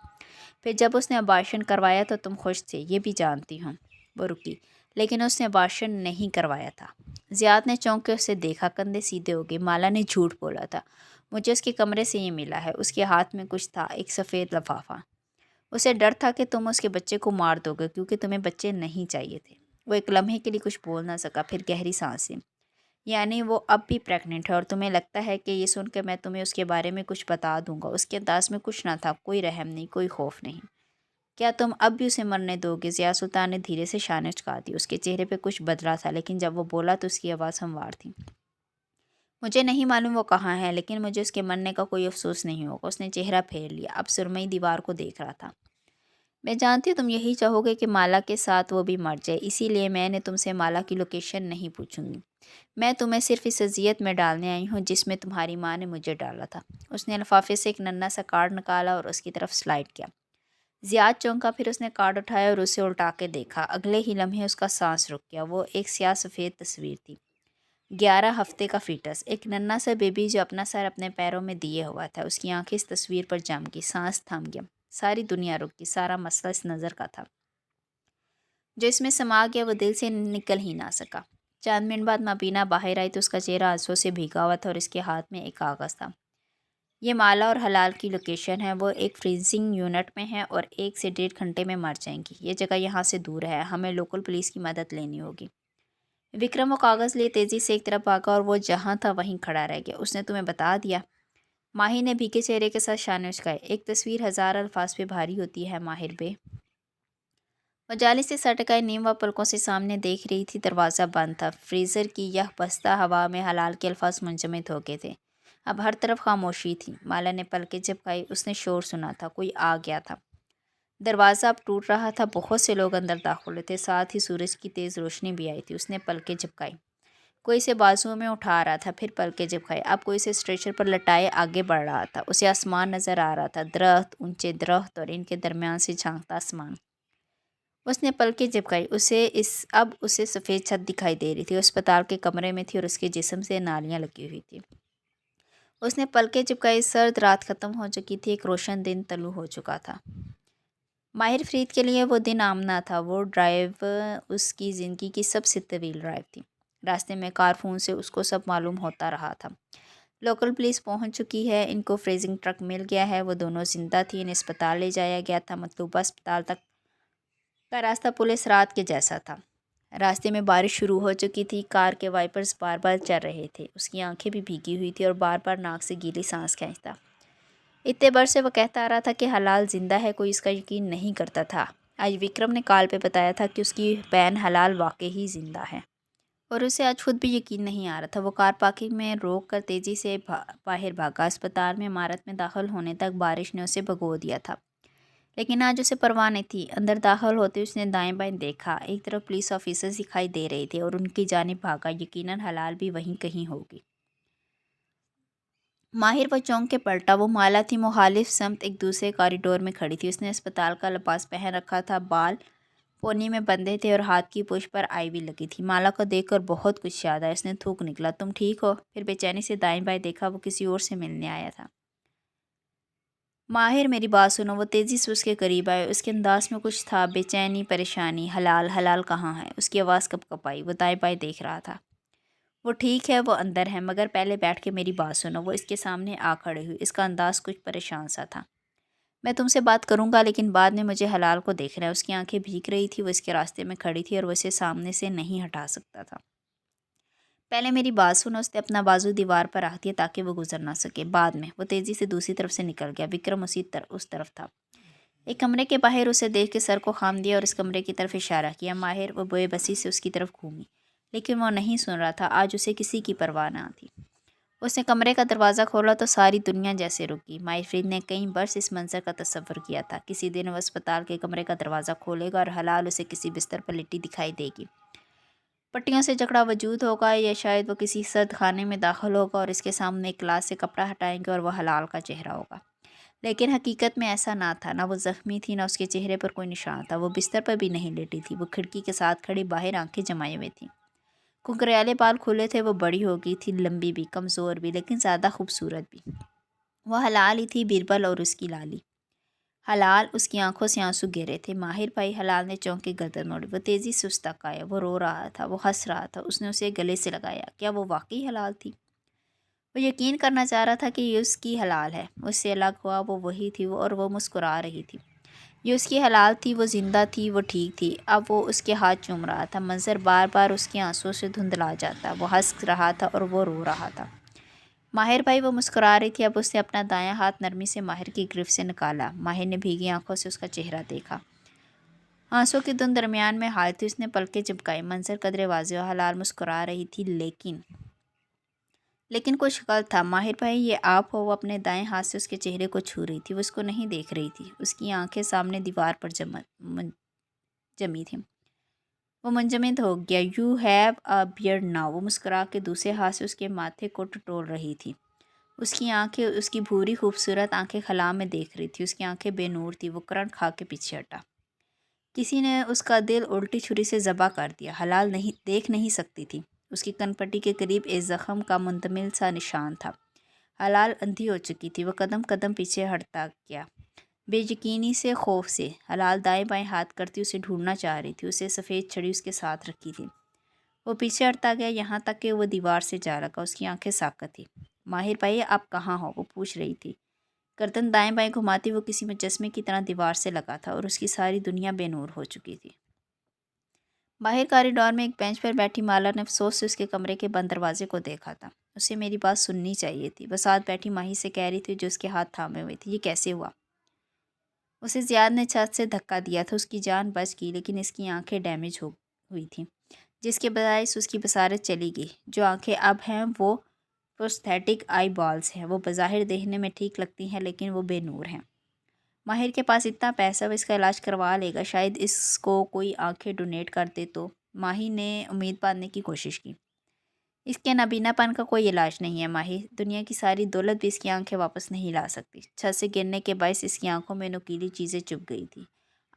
پھر جب اس نے ابارشن کروایا تو تم خوش تھے، یہ بھی جانتی ہوں۔ وہ رکی، لیکن اس نے ابارشن نہیں کروایا تھا۔ زیاد نے چونک کے اسے دیکھا، کندھے سیدھے ہو گئے۔ مالا نے جھوٹ بولا تھا، مجھے اس کے کمرے سے یہ ملا ہے۔ اس کے ہاتھ میں کچھ تھا، ایک سفید لفافہ۔ اسے ڈر تھا کہ تم اس کے بچے کو مار دو گے، کیونکہ تمہیں بچے نہیں چاہیے تھے۔ وہ ایک لمحے کے لیے کچھ بول نہ سکا، پھر گہری سانسیں۔ یعنی وہ اب بھی پریگننٹ ہے، اور تمہیں لگتا ہے کہ یہ سن کے میں تمہیں اس کے بارے میں کچھ بتا دوں گا۔ اس کے انداز میں کچھ نہ تھا، کوئی رحم نہیں، کوئی خوف نہیں۔ کیا تم اب بھی اسے مرنے دو گے؟ ضیاء سلطان نے دھیرے سے شانیں چکا دی۔ اس کے چہرے پہ کچھ بدلا تھا، لیکن جب وہ بولا تو اس کی آواز ہموار تھی۔ مجھے نہیں معلوم وہ کہاں ہے، لیکن مجھے اس کے مرنے کا کوئی افسوس نہیں ہوگا۔ اس نے چہرہ پھیر لیا، اب سرمئی دیوار کو دیکھ رہا تھا۔ میں جانتی ہوں تم یہی چاہو گے کہ مالا کے ساتھ وہ بھی مر جائے، اسی لیے میں نے تم سے مالا کی لوکیشن نہیں پوچھوں گی۔ میں تمہیں صرف اس اذیت میں ڈالنے آئی ہوں جس میں تمہاری ماں نے مجھے ڈالا تھا۔ اس نے لفافے سے ایک ننھا سا کارڈ نکالا اور اس کی طرف سلائڈ کیا۔ زیاد چونکا، پھر اس نے کارڈ اٹھایا اور اسے الٹا کے دیکھا۔ اگلے ہی لمحے اس کا سانس رک گیا۔ وہ ایک سیاہ سفید تصویر تھی، 11 ہفتے کا فیٹس، ایک ننھا سا بیبی جو اپنا سر اپنے پیروں میں دیے ہوا تھا۔ اس کی آنکھیں اس تصویر پر جم گئی، سانس تھم گیا، ساری دنیا رک گئی۔ سارا مسئلہ اس نظر کا تھا، جو اس میں سما گیا، وہ دل سے نکل ہی نہ سکا۔ چند منٹ بعد مابینہ باہر آئی تو اس کا چہرہ آنسوؤں سے بھیگا ہوا تھا اور اس کے ہاتھ میں ایک کاغذ تھا۔ یہ مالا اور حلال کی لوکیشن ہے، وہ ایک فریزنگ یونٹ میں ہے اور 1 سے 1.5 گھنٹے میں مر جائیں گی۔ یہ جگہ یہاں سے دور ہے، ہمیں لوکل پولیس کی مدد لینی ہوگی۔ وکرم وہ کاغذ لیے تیزی سے ایک طرف بھاگا اور وہ جہاں تھا وہیں کھڑا رہ گیا۔ اس نے تمہیں بتا دیا؟ ماہر نے بھیگے چہرے کے ساتھ شانے اچکائے۔ ایک تصویر 1000 الفاظ پہ بھاری ہوتی ہے ماہر بے۔ وہ جالی سے سر ٹکائے نیم و پلکوں سے سامنے دیکھ رہی تھی۔ دروازہ بند تھا۔ فریزر کی یہ بستہ ہوا میں حلال کے الفاظ منجمد ہو گئے تھے۔ اب ہر طرف خاموشی تھی۔ مالا نے پلکیں جھپکائی۔ اس نے شور سنا تھا، کوئی آ گیا تھا۔ دروازہ اب ٹوٹ رہا تھا، بہت سے لوگ اندر داخل ہوئے تھے، ساتھ ہی سورج کی تیز روشنی بھی آئی تھی۔ اس نے پلکیں جھپکائی۔ کوئی اسے بازوؤں میں اٹھا رہا تھا، پھر پلکیں جھپکائی۔ اب کوئی اسے اسٹریچر پر لٹائے آگے بڑھ رہا تھا۔ اسے آسمان نظر آ رہا تھا، درخت، اونچے درخت اور ان کے درمیان سے جھانکتا آسمان۔ اس نے پلکیں جھپکائی۔ اب اسے سفید چھت دکھائی دے رہی تھی، اسپتال کے کمرے میں تھی اور اس کے جسم سے نالیاں لگی ہوئی تھی۔ اس نے پلکیں جھپکائی۔ سرد رات ختم ہو چکی تھی، ایک روشن دن طلوع ہو چکا تھا۔ ماہر فرید کے لیے وہ دن عام نہ تھا۔ وہ ڈرائیو اس کی زندگی کی سب سے طویل ڈرائیو تھی۔ راستے میں کار فون سے اس کو سب معلوم ہوتا رہا تھا۔ لوکل پولیس پہنچ چکی ہے، ان کو فریزنگ ٹرک مل گیا ہے، وہ دونوں زندہ تھی، انہیں اسپتال لے جایا گیا تھا۔ مطلوبہ اسپتال تک کا راستہ پولیس رات کے جیسا تھا۔ راستے میں بارش شروع ہو چکی تھی، کار کے وائپرز بار بار چل رہے تھے، اس کی آنکھیں بھی بھیگی ہوئی تھی اور بار بار ناک سے گیلی سانس کھینچتا۔ اتنے برس سے وہ کہتا آ رہا تھا کہ حلال زندہ ہے، کوئی اس کا یقین نہیں کرتا تھا۔ آج وکرم نے کال پہ بتایا تھا کہ اس کی بہن حلال واقعی ہی زندہ ہے، اور اسے آج خود بھی یقین نہیں آ رہا تھا۔ وہ کار پارکنگ میں روک کر تیزی سے باہر بھاگا۔ اسپتال میں عمارت میں داخل ہونے تک بارش نے اسے بھگو دیا تھا، لیکن آج اسے پرواہ نہیں تھی۔ اندر داخل ہوتے اس نے دائیں بائیں دیکھا، ایک طرف پولیس آفیسرز دکھائی دے رہے تھے اور ان کی جانب بھاگا، یقیناً حلال بھی وہیں کہیں ہوگی۔ ماہر وہ چونک کے پلٹا۔ وہ مالا تھی مخالف سمت ایک دوسرے کوریڈور میں کھڑی تھی۔ اس نے اسپتال کا لباس پہن رکھا تھا، بال پونی میں بندھے تھے اور ہاتھ کی پشت پر آئی وی لگی تھی۔ مالا کو دیکھ کر بہت کچھ یاد آیا۔ اس نے تھوک نکلا، تم ٹھیک ہو؟ پھر بے چینی سے دائیں بائیں دیکھا، وہ کسی اور سے ملنے آیا تھا۔ ماہر میری بات سنو۔ وہ تیزی سے اس کے قریب آئے، اس کے انداز میں کچھ تھا، بے چینی، پریشانی۔ حلال کہاں ہے؟ اس کی آواز کپ کپ آئی۔ وہ دائیں بائیں دیکھ رہا تھا۔ وہ ٹھیک ہے، وہ اندر ہے، مگر پہلے بیٹھ کے میری بات سنو۔ وہ اس کے سامنے آ کھڑی ہوئی، اس کا انداز کچھ پریشان سا تھا۔ میں تم سے بات کروں گا، لیکن بعد میں مجھے حلال کو دیکھنا ہے۔ اس کی آنکھیں بھیگ رہی تھی، وہ اس کے راستے میں کھڑی تھی اور وہ اسے سامنے سے نہیں ہٹا سکتا تھا۔ پہلے میری بات سنو۔ اس نے اپنا بازو دیوار پر رکھ دیا تاکہ وہ گزر نہ سکے۔ بعد میں۔ وہ تیزی سے دوسری طرف سے نکل گیا۔ وکرم اس طرف تھا۔ ایک کمرے کے باہر اسے دیکھ کے سر کو خام دیا اور اس کمرے کی طرف اشارہ کیا۔ ماہر وہ بے بسی سے اس کی طرف گھومی، لیکن وہ نہیں سن رہا تھا۔ آج اسے کسی کی پرواہ نہ تھی۔ اس نے کمرے کا دروازہ کھولا تو ساری دنیا جیسے رک گئی۔ ماہر فرید نے کئی برس اس منظر کا تصور کیا تھا۔ کسی دن وہ اسپتال کے کمرے کا دروازہ کھولے گا اور حلال اسے کسی بستر پر لیٹی دکھائی دے گی، پٹیوں سے جکڑا وجود ہوگا، یا شاید وہ کسی سرد خانے میں داخل ہوگا اور اس کے سامنے ایک گلاس سے کپڑا ہٹائیں گے اور وہ حلال کا چہرہ ہوگا۔ لیکن حقیقت میں ایسا نہ تھا۔ نہ وہ زخمی تھی، نہ اس کے چہرے پر کوئی نشان تھا۔ وہ بستر پر بھی نہیں لیٹی تھی، وہ کھڑکی کے ساتھ کھڑی باہر آنکھیں جمائے ہوئے تھی۔ گھنگریالے بال کھلے تھے۔ وہ بڑی ہو گئی تھی، لمبی بھی، کمزور بھی، لیکن زیادہ خوبصورت بھی۔ وہ حلال ہی تھی، بیربل اور اس کی لالی۔ حلال، اس کی آنکھوں سے آنسو گرے تھے۔ ماہر بھائی، حلال نے چونک کے گردن موڑی۔ وہ تیزی سے اس تک آیا۔ وہ رو رہا تھا، وہ ہنس رہا تھا۔ اس نے اسے گلے سے لگایا۔ کیا وہ واقعی حلال تھی؟ وہ یقین کرنا چاہ رہا تھا کہ یہ اس کی حلال ہے۔ اس سے الگ ہوا وہ وہی تھی، اور وہ مسکرا رہی تھی۔ یہ اس کی حلال تھی، وہ زندہ تھی، وہ ٹھیک تھی۔ اب وہ اس کے ہاتھ چوم رہا تھا۔ منظر بار بار اس کے آنسوؤں سے دھندلا جاتا۔ وہ ہنس رہا تھا اور وہ رو رہا تھا۔ ماہر بھائی، وہ مسکرا رہی تھی۔ اب اس نے اپنا دایاں ہاتھ نرمی سے ماہر کی گرفت سے نکالا۔ ماہر نے بھیگی آنکھوں سے اس کا چہرہ دیکھا۔ آنسوؤں کی دھند درمیان میں حائل تھی۔ اس نے پلکیں جھپکائی۔ منظر قدرے واضح ہوا۔ حلال مسکرا رہی تھی، لیکن کچھ غلط تھا۔ ماہر بھائی، یہ آپ ہو؟ وہ اپنے دائیں ہاتھ سے اس کے چہرے کو چھو رہی تھی۔ وہ اس کو نہیں دیکھ رہی تھی۔ اس کی آنکھیں سامنے دیوار پر جمی تھیں۔ وہ منجمد ہو گیا۔ You have a beard now. وہ مسکرا کے دوسرے ہاتھ سے اس کے ماتھے کو ٹٹول رہی تھی۔ اس کی آنکھیں، اس کی بھوری خوبصورت آنکھیں خلا میں دیکھ رہی تھی۔ اس کی آنکھیں بے نور تھی۔ وہ کرنٹ کھا کے پیچھے ہٹا۔ کسی نے اس کا دل الٹی چھری سے ذبح کر دیا۔ حلال دیکھ نہیں سکتی تھی۔ اس کی کن پٹی کے قریب ایک زخم کا منتمل سا نشان تھا۔ حلال اندھی ہو چکی تھی۔ وہ قدم قدم پیچھے ہٹتا گیا، بے یقینی سے، خوف سے۔ حلال دائیں بائیں ہاتھ کرتی اسے ڈھونڈنا چاہ رہی تھی۔ اسے سفید چھڑی اس کے ساتھ رکھی تھی۔ وہ پیچھے ہٹتا گیا، یہاں تک کہ وہ دیوار سے جا لگا۔ اس کی آنکھیں ساکت تھیں۔ ماہر بھائی، آپ کہاں ہو؟ وہ پوچھ رہی تھی۔ گردن دائیں بائیں گھماتی وہ کسی مجسمے کی طرح دیوار سے لگا تھا، اور اس کی ساری دنیا بے نور ہو چکی تھی۔ باہر کوریڈور میں ایک بینچ پر بیٹھی مالا نے افسوس سے اس کے کمرے کے بند دروازے کو دیکھا تھا۔ اسے میری بات سننی چاہیے تھی، وہ ساتھ بیٹھی ماہی سے کہہ رہی تھی جو اس کے ہاتھ تھامے ہوئے تھی۔ یہ کیسے ہوا؟ اسے زیاد نے چھت سے دھکا دیا تھا۔ اس کی جان بچ گئی، لیکن اس کی آنکھیں ڈیمیج ہوئی تھیں، جس کے باعث اس کی بصارت چلی گئی۔ جو آنکھیں اب ہیں وہ پروستھیٹک آئی بالز ہیں۔ وہ بظاہر دیکھنے میں ٹھیک لگتی ہیں، لیکن وہ بے نور ہیں۔ ماہر کے پاس اتنا پیسہ، وہ اس کا علاج کروا لے گا۔ شاید اس کو کوئی آنکھیں ڈونیٹ کر دے تو۔ ماہی نے امید باندھنے کی کوشش کی۔ اس کے نابینا پن کا کوئی علاج نہیں ہے ماہی۔ دنیا کی ساری دولت بھی اس کی آنکھیں واپس نہیں لا سکتی۔ چھت سے گرنے کے باعث اس کی آنکھوں میں نوکیلی چیزیں چبھ گئی تھی۔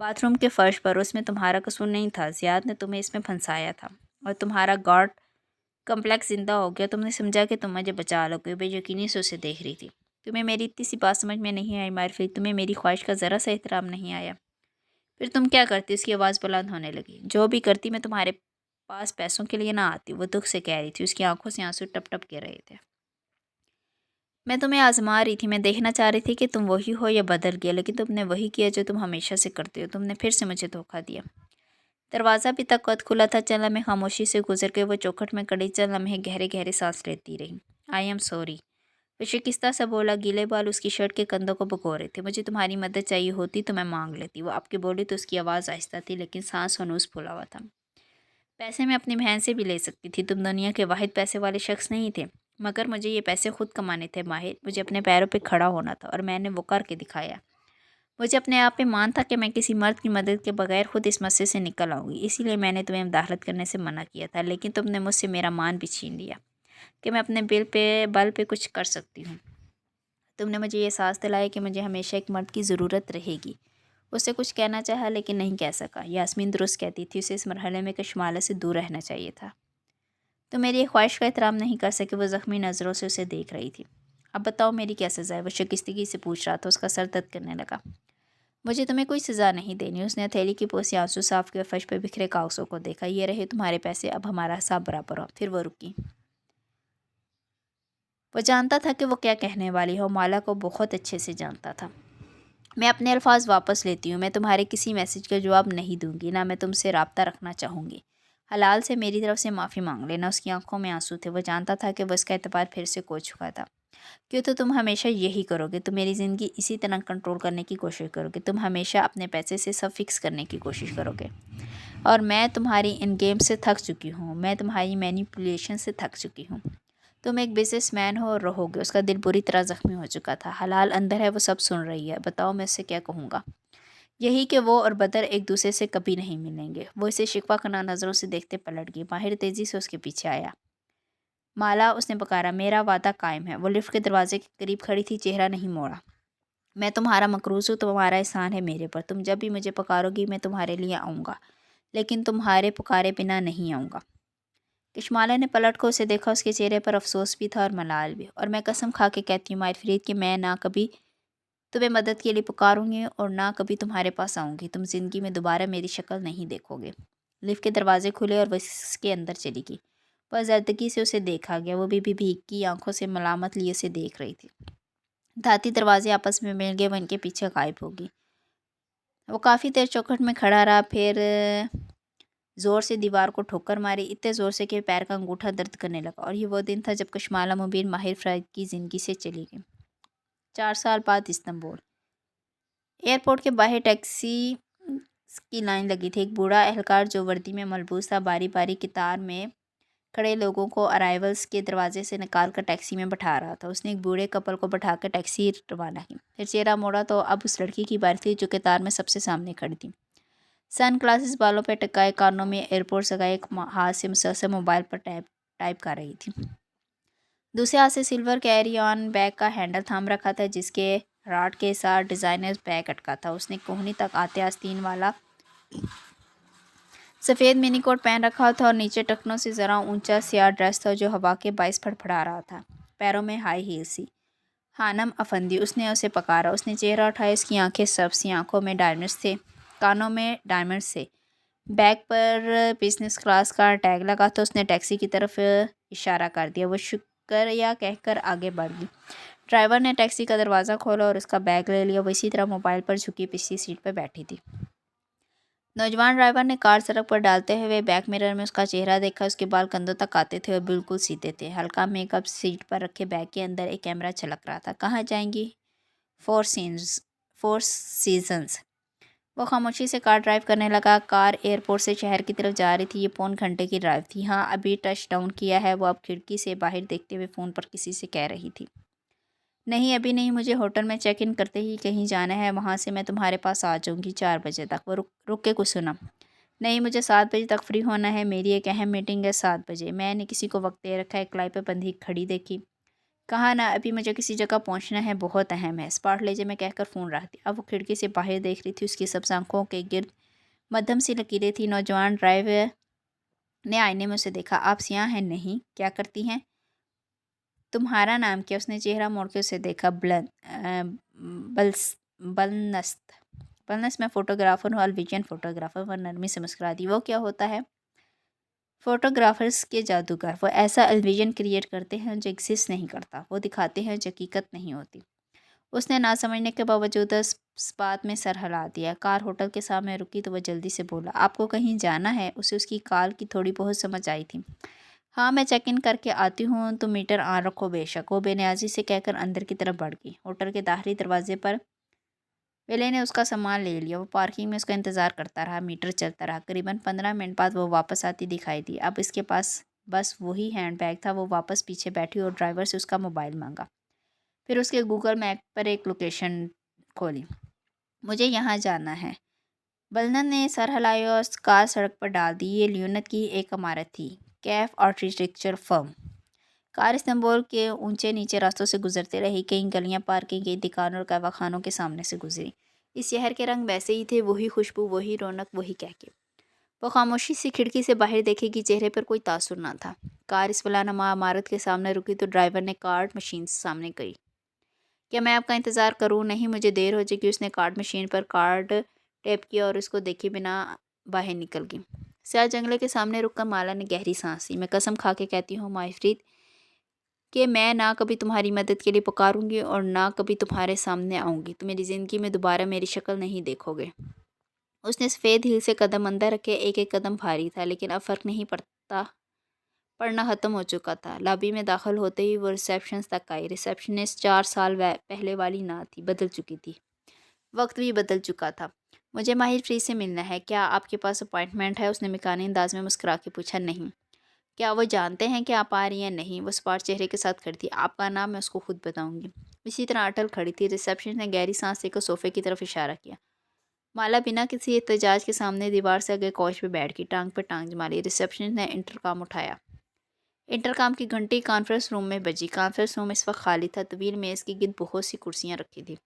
باتھ روم کے فرش پر، اس میں تمہارا قصور نہیں تھا، زیاد نے تمہیں اس میں پھنسایا تھا اور تمہارا گاڈ کمپلیکس زندہ ہو گیا۔ تم نے سمجھا کہ تم مجھے بچا لو گے، بے یقینی سے اسے دیکھ رہی تھی۔ تمہیں میری اتنی سی بات سمجھ میں نہیں آئی مارفی، تمہیں میری خواہش کا ذرا سا احترام نہیں آیا؟ پھر تم کیا کرتی؟ اس کی آواز بلند ہونے لگی۔ جو بھی کرتی، میں تمہارے پاس پیسوں کے لیے نہ آتی، وہ دکھ سے کہہ رہی تھی۔ اس کی آنکھوں سے آنسو ٹپ ٹپ گر رہے تھے۔ میں تمہیں آزما رہی تھی، میں دیکھنا چاہ رہی تھی کہ تم وہی ہو یا بدل گیا، لیکن تم نے وہی کیا جو تم ہمیشہ سے کرتے ہو، تم نے پھر سے مجھے دھوکہ دیا۔ دروازہ بھی تک وقت کھلا تھا، چند لمحے خاموشی سے گزر کے وہ چوکھٹ میں کڑی چند لمحے گہرے گہرے سانس لیتی رہی۔ آئی ایم سوری، وہ شکستہ سا بولا، گیلے بال اس کی شرٹ کے کندھوں کو بھگو رہے تھے۔ مجھے تمہاری مدد چاہیے ہوتی تو میں مانگ لیتی۔ وہ آپ کی بولی تو اس کی آواز آہستہ تھی، لیکن سانس ہنوز پھولا ہوا تھا۔ پیسے میں اپنی بہن سے بھی لے سکتی تھی، تم دنیا کے واحد پیسے والے شخص نہیں تھے، مگر مجھے یہ پیسے خود کمانے تھے ماہر، مجھے اپنے پیروں پہ کھڑا ہونا تھا اور میں نے وہ کر کے دکھایا۔ مجھے اپنے آپ پہ مان تھا کہ میں کسی مرد کی مدد کے بغیر خود اس مسئلے سے نکل آؤں گی، اسی لیے میں نے تمہیں مداخلت کرنے سے منع کیا تھا، لیکن تم نے مجھ سے میرا مان بھی چھین لیا کہ میں اپنے بل پہ کچھ کر سکتی ہوں۔ تم نے مجھے یہ احساس دلایا کہ مجھے ہمیشہ ایک مرد کی ضرورت رہے گی۔ اس سے کچھ کہنا چاہا لیکن نہیں کہہ سکا۔ یاسمین درست کہتی تھی، اسے اس مرحلے میں کشمالہ سے دور رہنا چاہیے تھا۔ تو میری ایک خواہش کا احترام نہیں کر سکے۔ وہ زخمی نظروں سے اسے دیکھ رہی تھی۔ اب بتاؤ میری کیا سزا ہے؟ وہ شکستگی سے پوچھ رہا تھا۔ اس کا سر درد کرنے لگا۔ مجھے تمہیں کوئی سزا نہیں دینی۔ اس نے ہتھیلی کی پوسی آنسو صاف کے فرش پہ بکھرے کاغذوں کو دیکھا۔ یہ رہے تمہارے پیسے، اب ہمارا حساب برابر ہو۔ پھر وہ رکی۔ وہ جانتا تھا کہ وہ کیا کہنے والی ہو، مالا کو بہت اچھے سے جانتا تھا۔ میں اپنے الفاظ واپس لیتی ہوں، میں تمہارے کسی میسج کا جواب نہیں دوں گی، نہ میں تم سے رابطہ رکھنا چاہوں گی۔ حلال سے میری طرف سے معافی مانگ لینا۔ اس کی آنکھوں میں آنسو تھے۔ وہ جانتا تھا کہ وہ اس کا اعتبار پھر سے کھو چکا تھا۔ کیوں تو تم ہمیشہ یہی کرو گے، تم میری زندگی اسی طرح کنٹرول کرنے کی کوشش کرو گے، تم ہمیشہ اپنے پیسے سے سب فکس کرنے کی کوشش کرو گے، اور میں تمہاری ان گیم سے تھک چکی ہوں، میں تمہاری مینیپولیشن سے تھک چکی ہوں۔ تم ایک بزنس مین ہو اور رہو گے۔ اس کا دل بری طرح زخمی ہو چکا تھا۔ حلال اندر ہے، وہ سب سن رہی ہے۔ بتاؤ میں اس سے کیا کہوں گا؟ یہی کہ وہ اور بدر ایک دوسرے سے کبھی نہیں ملیں گے۔ وہ اسے شکوہ کناں نظروں سے دیکھتے پلٹ گئی۔ ماہر تیزی سے اس کے پیچھے آیا۔ مالا، اس نے پکارا، میرا وعدہ قائم ہے۔ وہ لفٹ کے دروازے کے قریب کھڑی تھی، چہرہ نہیں موڑا۔ میں تمہارا مقروض ہوں، تمہارا احسان ہے میرے پر، تم جب بھی مجھے پکارو گی میں تمہارے لیے آؤں گا، لیکن تمہارے پکارے بنا نہیں آؤں گا۔ کشمالہ نے پلٹ کو اسے دیکھا۔ اس کے چہرے پر افسوس بھی تھا اور ملال بھی۔ اور میں قسم کھا کے کہتی ہوں ماہر فرید کہ میں نہ کبھی تمہیں مدد کے لیے پکاروں گی اور نہ کبھی تمہارے پاس آؤں گی۔ تم زندگی میں دوبارہ میری شکل نہیں دیکھو گے۔ لفٹ کے دروازے کھلے اور وہ اس کے اندر چلی گئی۔ وہ زردگی سے اسے دیکھا گیا۔ وہ بھی بھیگی آنکھوں سے ملامت لیے اسے دیکھ رہی تھی۔ دھاتی دروازے آپس میں مل گئے، وہ ان کے پیچھے غائب ہو گئی۔ وہ کافی دیر چوکھٹ میں کھڑا رہا، پھر زور سے دیوار کو ٹھوکر ماری، اتنے زور سے کہ پیر کا انگوٹھا درد کرنے لگا۔ اور یہ وہ دن تھا جب کشمالہ مبین ماہر فرید کی زندگی سے چلی گئی۔ 4 سال بعد استنبول ایئرپورٹ کے باہر ٹیکسی کی لائن لگی تھی۔ ایک بوڑھا اہلکار جو وردی میں ملبوس تھا باری باری قطار میں کھڑے لوگوں کو ارائیولز کے دروازے سے نکال کر ٹیکسی میں بٹھا رہا تھا۔ اس نے ایک بوڑھے کپل کو بٹھا کر ٹیکسی روانہ کی۔ پھر چہرہ موڑا تو اب اس لڑکی کی باری تھی جو قطار میں سب سے سامنے کھڑی تھی۔ سن گلاسز بالوں پہ ٹکائے، کانوں میں ایئرپورٹ لگائے، ایک ہاتھ سے مسلسل موبائل پر ٹائپ کر رہی تھی۔ دوسرے ہاتھ سے سلور کیری آن بیگ کا ہینڈل تھام رکھا تھا جس کے راڈ کے ساتھ ڈیزائنر بیگ اٹکا تھا۔ اس نے کوہنی تک آتے آستین والا سفید منی کوٹ پہن رکھا تھا اور نیچے ٹخنوں سے ذرا اونچا سیاہ ڈریس تھا جو ہوا کے باعث پھڑپھڑا رہا تھا۔ پیروں میں ہائی ہیلز تھی۔ خانم افندی، اس نے اسے پکارا۔ اس نے چہرہ اٹھایا۔ اس کی آنکھیں سبز تھیں، آنکھوں میں ڈائمنڈز تھے، کانوں میں ڈائمنڈز تھے۔ بیگ پر بزنس کلاس کا ٹیگ لگا تھا۔ اس نے ٹیکسی کی طرف اشارہ کر دیا۔ وہ شکریہ کہہ کر آگے بڑھ گئی۔ ڈرائیور نے ٹیکسی کا دروازہ کھولا اور اس کا بیگ لے لیا۔ وہ اسی طرح موبائل پر جھکی پچھلی سیٹ پر بیٹھی تھی۔ نوجوان ڈرائیور نے کار سڑک پر ڈالتے ہوئے بیک مرر میں اس کا چہرہ دیکھا۔ اس کے بال کندھوں تک آتے تھے اور بالکل سیدھے تھے۔ ہلکا میک اپ، سیٹ پر رکھے بیگ کے اندر ایک کیمرہ چھلک رہا تھا۔ کہاں جائیں گی؟ Four seasons. وہ خاموشی سے کار ڈرائیو کرنے لگا۔ کار ایئرپورٹ سے شہر کی طرف جا رہی تھی۔ یہ پون گھنٹے کی ڈرائیو تھی۔ ہاں، ابھی ٹچ ڈاؤن کیا ہے۔ وہ اب کھڑکی سے باہر دیکھتے ہوئے فون پر کسی سے کہہ رہی تھی۔ نہیں، ابھی نہیں، مجھے ہوٹل میں چیک ان کرتے ہی کہیں جانا ہے، وہاں سے میں تمہارے پاس آ جاؤں گی 4 بجے تک۔ وہ رک کے کچھ سنا۔ نہیں، مجھے 7 بجے تک فری ہونا ہے، میری ایک اہم میٹنگ ہے 7 بجے۔ میں نے کسی کو وقت دے رکھا ہے۔ کلائی پہ بندھی کھڑی دیکھی۔ کہا نہ ابھی مجھے کسی جگہ پہنچنا ہے، بہت اہم ہے، اسپاٹ لیجیے میں کہہ کر فون رکھ دیا۔ اب وہ کھڑکی سے باہر دیکھ رہی تھی، اس کی سبز آنکھوں کے گرد مدھم سی لکیریں تھی۔ نوجوان ڈرائیور نے آئینے میں اسے دیکھا۔ آپ سیاہ ہیں؟ نہیں۔ کیا کرتی ہیں؟ تمہارا نام کیا؟ اس نے چہرہ موڑ کے اسے دیکھا۔ بلنست۔ بلنست، میں فوٹوگرافر ہوں، الویجین فوٹوگرافر۔ وہ نرمی سے مسکرا دی۔ وہ کیا ہوتا ہے؟ فوٹوگرافرز کے جادوگر، وہ ایسا الویژن کریٹ کرتے ہیں جو ایگزسٹ نہیں کرتا، وہ دکھاتے ہیں جو حقیقت نہیں ہوتی۔ اس نے نہ سمجھنے کے باوجود اس بات میں سر ہلا دیا۔ کار ہوٹل کے سامنے رکی تو وہ جلدی سے بولا، آپ کو کہیں جانا ہے؟ اسے اس کی کال کی تھوڑی بہت سمجھ آئی تھی۔ ہاں، میں چیک ان کر کے آتی ہوں، تم میٹر آن رکھو۔ بے شک، وہ بے نیازی سے کہہ کر اندر کی طرف بڑھ گئی۔ ہوٹل کے داخلی دروازے پر ویلے نے اس کا سامان لے لیا۔ وہ پارکنگ میں اس کا انتظار کرتا رہا۔ میٹر چلتا رہا۔ قریباً 15 منٹ بعد وہ واپس آتی دکھائی دی۔ اب اس کے پاس بس وہی ہینڈ بیگ تھا۔ وہ واپس پیچھے بیٹھی اور ڈرائیور سے اس کا موبائل مانگا، پھر اس کے گوگل میپ پر ایک لوکیشن کھولی۔ مجھے یہاں جانا ہے۔ بلنن نے سر ہلائی اور کار سڑک پر ڈال دی۔ یہ لیونت کی ایک عمارت تھی، کیف آرکیٹیکچر فرم۔ کار استنبول کے اونچے نیچے راستوں سے گزرتے رہی، کئی گلیاں پار کی، کئی دکانوں اور قہوہ خانوں کے سامنے سے گزری۔ اس شہر کے رنگ ویسے ہی تھے، وہی خوشبو، وہی رونق، وہی کہکے۔ وہ خاموشی سے کھڑکی سے باہر دیکھے گی، چہرے پر کوئی تاثر نہ تھا۔ کار اس ولا نما عمارت کے سامنے رکی تو ڈرائیور نے کارڈ مشین سامنے کی۔ کیا میں آپ کا انتظار کروں؟ نہیں، مجھے دیر ہو جائے گی۔ اس نے کارڈ مشین پر کارڈ ٹیپ کیا اور اس کو دیکھے بنا باہر نکل گئی۔ سیاہ جنگلے کے سامنے رک کر مالا نے گہری سانس لی۔ میں قسم کھا کے کہتی ہوں ماہفرید کہ میں نہ کبھی تمہاری مدد کے لیے پکاروں گی اور نہ کبھی تمہارے سامنے آؤں گی۔ تم میری زندگی میں دوبارہ میری شکل نہیں دیکھو گے۔ اس نے سفید ہیل سے قدم اندر رکھے۔ ایک ایک قدم بھاری تھا، لیکن اب فرق نہیں پڑنا ختم ہو چکا تھا۔ لابی میں داخل ہوتے ہی وہ ریسیپشنسٹ تک آئی۔ ریسیپشنسٹ 4 سال پہلے والی نہ تھی، بدل چکی تھی، وقت بھی بدل چکا تھا۔ مجھے ماہر فرید سے ملنا ہے۔ کیا آپ کے پاس اپائنٹمنٹ ہے؟ اس نے مکانی انداز میں مسکرا کے پوچھا۔ نہیں۔ کیا وہ جانتے ہیں کہ آپ آ رہی ہیں؟ نہیں۔ وہ اسپاٹ چہرے کے ساتھ کھڑی تھی۔ آپ کا نام میں اس کو خود بتاؤں گی۔ اسی طرح اٹل کھڑی تھی۔ ریسیپشنسٹ نے گہری سانس لے کر صوفے کی طرف اشارہ کیا۔ مالا بنا کسی احتجاج کے سامنے دیوار سے اگے کوچ پہ بیٹھ گئی، ٹانگ پہ ٹانگ جما لی۔ ریسیپشنسٹ نے انٹرکام اٹھایا۔ انٹرکام کی گھنٹی کانفرنس روم میں بجی۔ کانفرنس روم اس وقت خالی تھا۔ طویل میز کے گرد بہت سی کرسیاں رکھی تھیں۔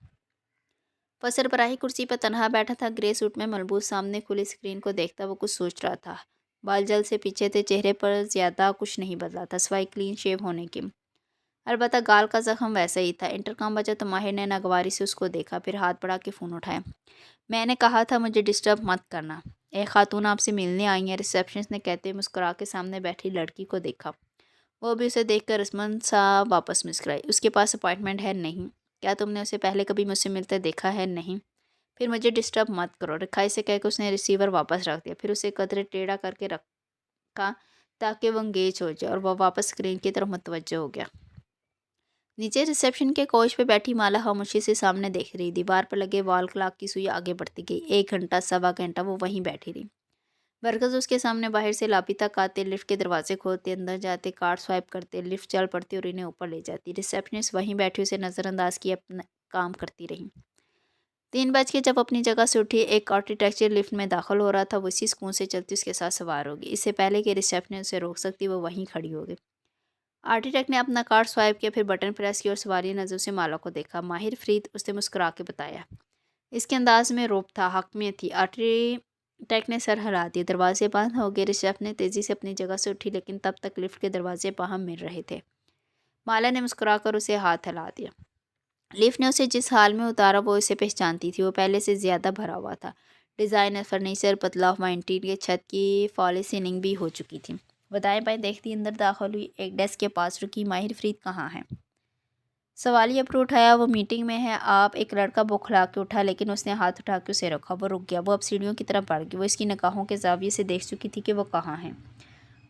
وہ سربراہی کرسی پر تنہا بیٹھا تھا، گرے سوٹ میں ملبوس۔ سامنے کھلی اسکرین کو دیکھتا وہ کچھ سوچ رہا تھا۔ بال جل سے پیچھے تھے، چہرے پر زیادہ کچھ نہیں بدلا تھا سوائے کلین شیو ہونے کے، البتہ گال کا زخم ویسا ہی تھا۔ انٹرکام بجا تو ماہر نے ناگواری سے اس کو دیکھا، پھر ہاتھ بڑھا کے فون اٹھایا۔ میں نے کہا تھا مجھے ڈسٹرب مت کرنا۔ ایک خاتون آپ سے ملنے آئی ہیں، ریسیپشنسٹ نے کہتے ہوئے مسکرا کے سامنے بیٹھی لڑکی کو دیکھا۔ وہ بھی اسے دیکھ کر رسمن سا واپس مسکرائی۔ اس کے پاس اپائنٹمنٹ ہے؟ نہیں۔ کیا تم نے اسے پہلے کبھی مجھ سے ملتے دیکھا ہے؟ نہیں۔ پھر مجھے ڈسٹرب مت کرو، رکھائی سے کہہ کے اس نے ریسیور واپس رکھ دیا، پھر اسے قدرے ٹیڑھا کر کے رکھا تاکہ وہ انگیج ہو جائے، اور وہ واپس اسکرین کی طرف متوجہ ہو گیا۔ نیچے ریسیپشن کے کوچ پہ بیٹھی مالا خاموشی سے سامنے دیکھ رہی۔ دیوار پر لگے وال کلاک کی سوئی آگے بڑھتی گئی۔ 1 گھنٹہ، 1.25 گھنٹہ وہ وہیں بیٹھی رہی۔ ورکرز اس کے سامنے باہر سے لابی تک آتے، لفٹ کے دروازے کھولتے، اندر جاتے، کارڈ سوائپ کرتے، لفٹ چل پڑتی اور انہیں اوپر لے جاتی۔ ریسیپشنسٹ وہیں بیٹھی اسے نظر انداز کیے اپنا کام کرتی رہی۔ 3 بج کے جب اپنی جگہ سے اٹھی، ایک آرکیٹیکچر لفٹ میں داخل ہو رہا تھا۔ وہ اسی سکون سے چلتی اس کے ساتھ سوار ہوگی۔ اس سے پہلے کہ ریسیپشنسٹ اسے روک سکتی، وہ وہیں کھڑی ہو گئی۔ آرکیٹیکٹ نے اپنا کارڈ سوائپ کیا، پھر بٹن پریس کیا اور سواریہ نظروں سے مالا کو دیکھا۔ ماہر فرید، اس نے مسکرا کے بتایا۔ اس کے انداز میں رعب تھا، حقمیت تھی۔ آرکیٹیکٹ نے سر ہلا دیا۔ دروازے بند ہو گئے۔ ریسیپشن نے تیزی سے اپنی جگہ سے اٹھی، لیکن تب تک لفٹ کے دروازے باہم مل رہے تھے۔ مالا نے مسکرا کر اسے ہاتھ ہلا دیا۔ لفٹ نے اسے جس حال میں اتارا وہ اسے پہچانتی تھی۔ وہ پہلے سے زیادہ بھرا ہوا تھا۔ ڈیزائنر فرنیچر، پتلا ہوا انٹیریئر، چھت کی فال سیلنگ بھی ہو چکی تھی۔ وہ دائیں بائیں دیکھتی اندر داخل ہوئی، ایک ڈیسک کے پاس رکی۔ ماہر فرید کہاں ہے؟ سوالیہ پر اٹھایا۔ وہ میٹنگ میں ہے آپ۔ ایک لڑکا بوکھلا کے اٹھا، لیکن اس نے ہاتھ اٹھا کے اسے رکھا۔ وہ رک گیا۔ وہ اب سیڑھیوں کی طرف بڑھ گئی۔ وہ اس کی نگاہوں کے زاویے سے دیکھ چکی تھی کہ وہ کہاں ہے۔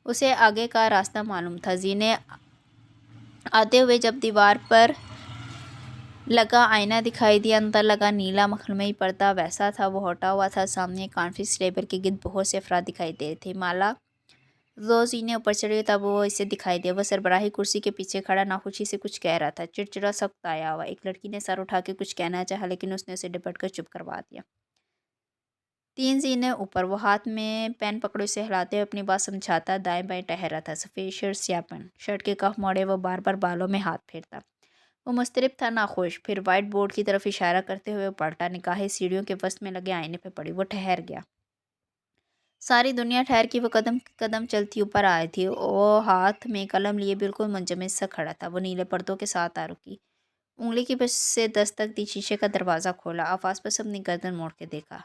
اسے آگے کا راستہ معلوم تھا۔ زینے آتے ہوئے جب دیوار پر لگا آئینہ دکھائی دیا، اندر لگا نیلا مخملی پردہ ویسا تھا، وہ ہٹا ہوا تھا۔ سامنے کانفرنس ٹیبل کے گرد بہت سے افراد دکھائی دے رہے تھے۔ مالا دو زینے اوپر چڑھی تب وہ اسے دکھائی دیا۔ وہ سربراہی کرسی کے پیچھے کھڑا ناخوشی سے کچھ کہہ رہا تھا، چڑچڑا سخت آیا ہوا۔ ایک لڑکی نے سر اٹھا کے کچھ کہنا چاہا، لیکن اس نے اسے ڈپٹ کر چپ کروا دیا۔ 3 زینے اوپر، وہ ہاتھ میں پین پکڑے اسے ہلاتے ہوئے اپنی بات سمجھاتا، دائیں بائیں ٹہرا تھا۔ سفید شرٹ سیاہ پینٹ، شرٹ کے کف موڑے، وہ بار بار بالوں میں ہاتھ پھیرتا۔ وہ مضطرب تھا، ناخوش۔ پھر وائٹ بورڈ کی طرف اشارہ کرتے ہوئے وہ پلٹا، نگاہیں سیڑھیوں کے وسط میں لگے آئینے پہ پڑی۔ وہ ٹھہر گیا۔ ساری دنیا ٹھہر کی وہ قدم قدم چلتی اوپر آئی تھی۔ وہ ہاتھ میں قلم لیے بالکل منجمد سا کھڑا تھا۔ وہ نیلے پردوں کے ساتھ آ رکی، انگلی کی پشت سے دستک دی، شیشے کا دروازہ کھولا، آفاس پر اپنی گردن موڑ کے دیکھا۔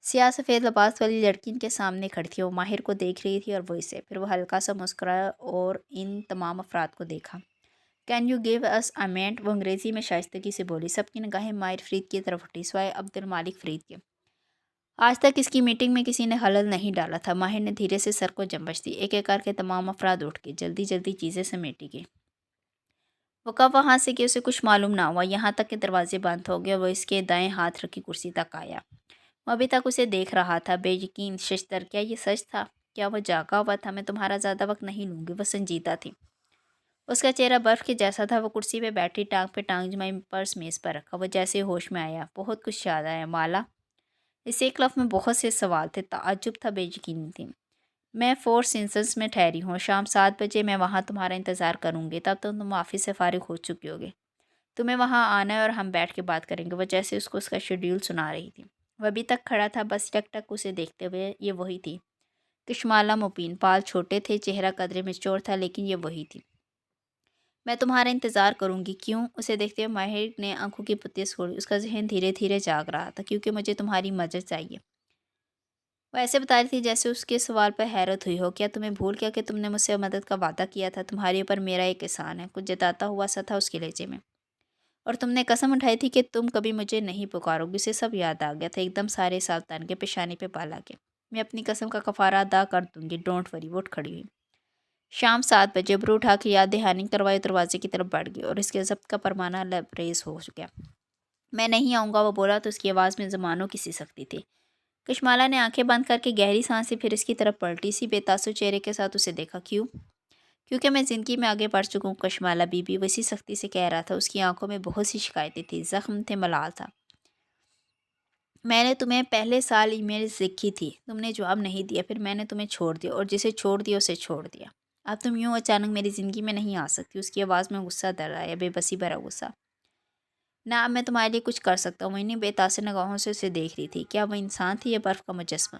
سیاہ سفید لباس والی لڑکی ان کے سامنے کھڑی تھی۔ وہ ماہر کو دیکھ رہی تھی اور وہ اسے۔ پھر وہ ہلکا سا مسکرایا اور ان تمام افراد کو دیکھا۔ "Can you give us a minute?" وہ انگریزی میں شائستگی سے بولی۔ سب کی نگاہیں ماہر فرید کی طرف اٹھی، سوائے عبد المالک فرید کے۔ آج تک اس کی میٹنگ میں کسی نے خلل نہیں ڈالا تھا۔ ماہر نے دھیرے سے سر کو جنبش دی۔ ایک ایک کر کے تمام افراد اٹھ گئے، جلدی جلدی چیزیں سمیٹی گئی۔ وہ کب وہاں سے کہ اسے کچھ معلوم نہ ہوا، یہاں تک کہ دروازے بند ہو گئے اور وہ اس کے دائیں ہاتھ رکھی کرسی تک آیا۔ وہ ابھی تک اسے دیکھ رہا تھا، بے یقین ششدر۔ کیا یہ سچ تھا؟ کیا وہ جاگا ہوا تھا؟ "میں تمہارا زیادہ وقت نہیں لوں گی." وہ سنجیدہ تھی۔ اس کا چہرہ برف کے جیسا تھا۔ وہ کرسی پہ بیٹھی، ٹانگ پہ ٹانگ جمائی، پرس میز پر رکھا۔ وہ جیسے ہوش میں آیا، بہت کچھ یاد آیا۔ "مالا؟" اس ایک لفظ میں بہت سے سوال تھے، تعجب تھا، بے یقینی تھی۔ "میں فور سیزنز میں ٹھہری ہوں۔ شام 7 بجے میں وہاں تمہارا انتظار کروں گی۔ تب تم آفس سے فارغ ہو چکی ہوگے۔ تمہیں وہاں آنا ہے اور ہم بیٹھ کے بات کریں گے." وہ جیسے اس کو اس کا شیڈول سنا رہی تھی۔ وہ ابھی تک کھڑا تھا، بس یک ٹک اسے دیکھتے ہوئے۔ یہ وہی تھی، کشمالہ مبین۔ بال چھوٹے تھے، چہرہ قدرے میچور تھا، لیکن یہ وہی تھی۔ "میں تمہارا انتظار کروں گی." "کیوں؟" اسے دیکھتے ہوئے ماہر نے آنکھوں کی پتیاں کھولی۔ اس کا ذہن دھیرے دھیرے جاگ رہا تھا۔ "کیونکہ مجھے تمہاری مدد چاہیے." وہ ایسے بتا رہی تھی جیسے اس کے سوال پر حیرت ہوئی ہو۔ "کیا تمہیں بھول گیا کہ تم نے مجھ سے مدد کا وعدہ کیا تھا؟ تمہارے اوپر میرا ایک احسان ہے." کچھ جتاتا ہوا سا تھا اس کے لہجے میں۔ "اور تم نے قسم اٹھائی تھی کہ تم کبھی مجھے نہیں پکارو گی." اسے سب یاد آ گیا تھا، ایک دم سارے حساب تان کے، پیشانی پہ پالا کے۔ "میں اپنی قسم کا کفارہ ادا کر دوں گی، ڈونٹ وری." وہ اٹھ کھڑی ہوئی۔ شام 7 بجے ابرو اٹھا کے یاد دہانی کروائی، دروازے کی طرف بڑھ گئی اور اس کے ضبط کا پیمانہ لبریز ہو گیا۔ "میں نہیں آؤں گا." وہ بولا تو اس کی آواز میں زمانوں کی سی سختی تھی۔ کشمالہ نے آنکھیں بند کر کے گہری سانسیں پھر اس کی طرف پلٹی، اسی بے تاثر چہرے کے ساتھ اسے دیکھا۔ "کیوں؟" "کیونکہ میں زندگی میں آگے بڑھ چکا ہوں کشمالہ بی بی." وہ اسی سختی سے کہہ رہا تھا۔ اس کی آنکھوں میں بہت سی شکایتیں تھیں، زخم تھے، ملال تھا۔ "میں نے تمہیں پہلے سال ای میلز لکھی تھی، تم نے جواب نہیں دیا، پھر میں نے تمہیں چھوڑ دیا، اور جسے چھوڑ دیا اسے چھوڑ دیا۔ اب تم یوں اچانک میری زندگی میں نہیں آ سکتی." اس کی آواز میں غصہ در آیا، بے بسی بھرا غصہ۔ "نہ، اب میں تمہارے لیے کچھ کر سکتا ہوں." وہ انہیں بے تاثر نگاہوں سے اسے دیکھ رہی تھی۔ کیا وہ انسان تھی یا برف کا مجسمہ؟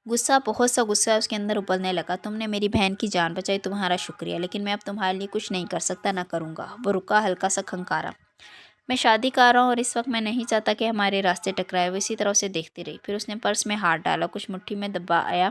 غصہ، بہت سا غصہ اس کے اندر ابلنے لگا۔ "تم نے میری بہن کی جان بچائی، تمہارا شکریہ، لیکن میں اب تمہارے لیے کچھ نہیں کر سکتا، نہ کروں گا." وہ رکا، ہلکا سا کھنکارا۔ "میں شادی کر رہا ہوں اور اس وقت میں نہیں چاہتا کہ ہمارے راستے ٹکرائیں." وہ اسی طرح اسے دیکھتی رہی۔ پھر اس نے پرس میں ہاتھ ڈالا، کچھ مٹھی میں دبایا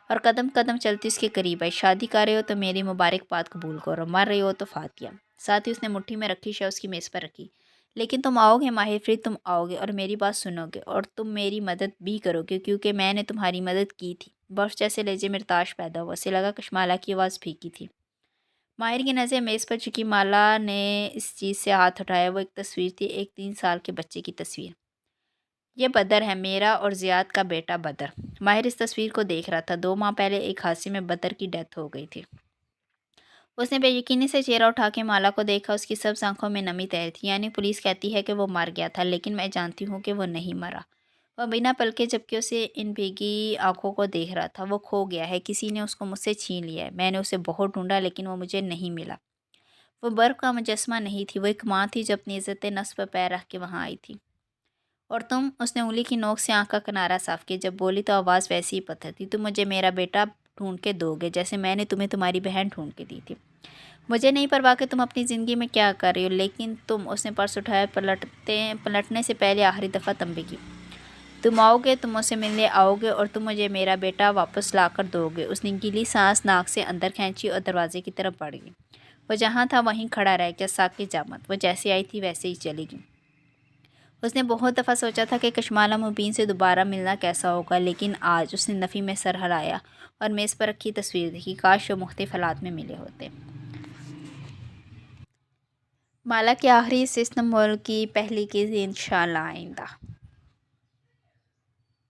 اور قدم قدم چلتی اس کے قریب آئی۔ "شادی کر رہے ہو تو میری مبارکباد قبول کرو، مر رہی ہو تو فاتحہ." ساتھ ہی اس نے مٹھی میں رکھی شے اس کی میز پر رکھی۔ "لیکن تم آؤ گے ماہر فرید، تم آؤ گے اور میری بات سنو گے، اور تم میری مدد بھی کرو گے، کیونکہ میں نے تمہاری مدد کی تھی." برف جیسے لہجے میں ارتعاش پیدا ہوا۔ اسے لگا کشمالہ کی آواز پھیکی تھی۔ ماہر کی نظریں میز پر جھکی۔ مالا نے اس چیز سے ہاتھ اٹھایا۔ وہ ایک تصویر تھی، ایک 3 سال کے بچے کی تصویر۔ "یہ بدر ہے، میرا اور زیاد کا بیٹا بدر." ماہر اس تصویر کو دیکھ رہا تھا۔ 2 ماہ پہلے ایک حادثے میں بدر کی ڈیتھ ہو گئی تھی۔ اس نے بے یقینی سے چہرہ اٹھا کے مالا کو دیکھا۔ اس کی سبز آنکھوں میں نمی تیرتی تھی۔ "یعنی پولیس کہتی ہے کہ وہ مر گیا تھا، لیکن میں جانتی ہوں کہ وہ نہیں مرا." وہ بنا پلکے جھپکے اسے ان بھیگی آنکھوں کو دیکھ رہا تھا۔ "وہ کھو گیا ہے، کسی نے اس کو مجھ سے چھین لیا ہے۔ میں نے اسے بہت ڈھونڈا، لیکن وہ مجھے نہیں ملا." وہ برف کا مجسمہ نہیں تھی، وہ ایک ماں تھی جو اپنی عزت نفس پر پیر رکھ کے وہاں آئی تھی۔ "اور تم؟" اس نے انگلی کی نوک سے آنکھ کا کنارہ صاف کیا۔ جب بولی تو آواز ویسی ہی پتھر تھی۔ "تم مجھے میرا بیٹا ڈھونڈ کے دو گے، جیسے میں نے تمہیں تمہاری بہن ڈھونڈ کے دی تھی۔ مجھے نہیں پرواہ کہ تم اپنی زندگی میں کیا کر رہی ہو، لیکن تم..." اس نے پرس اٹھایا، پلٹنے سے پہلے آخری دفعہ تنبیہ کی۔ "تم آؤ گے، تم مجھ سے ملنے آؤ گے، اور تم مجھے میرا بیٹا واپس لا کر دو گے." اس نے گیلی سانس ناک سے اندر کھینچی اور دروازے کی طرف بڑھ گئی۔ وہ جہاں تھا وہیں کھڑا رہ گیا، ساکت جامد۔ وہ جیسے آئی تھی ویسے ہی چلی گئی۔ اس نے بہت دفعہ سوچا تھا کہ کشمالہ مبین سے دوبارہ ملنا کیسا ہوگا، لیکن آج اس نے نفی میں سر ہلایا اور میز پر رکھی تصویر دیکھی۔ کاش وہ مختلف حالات میں ملے ہوتے۔ مالا کے آخری حصے اس ملک کی پہلی کی انشاءاللہ آئندہ۔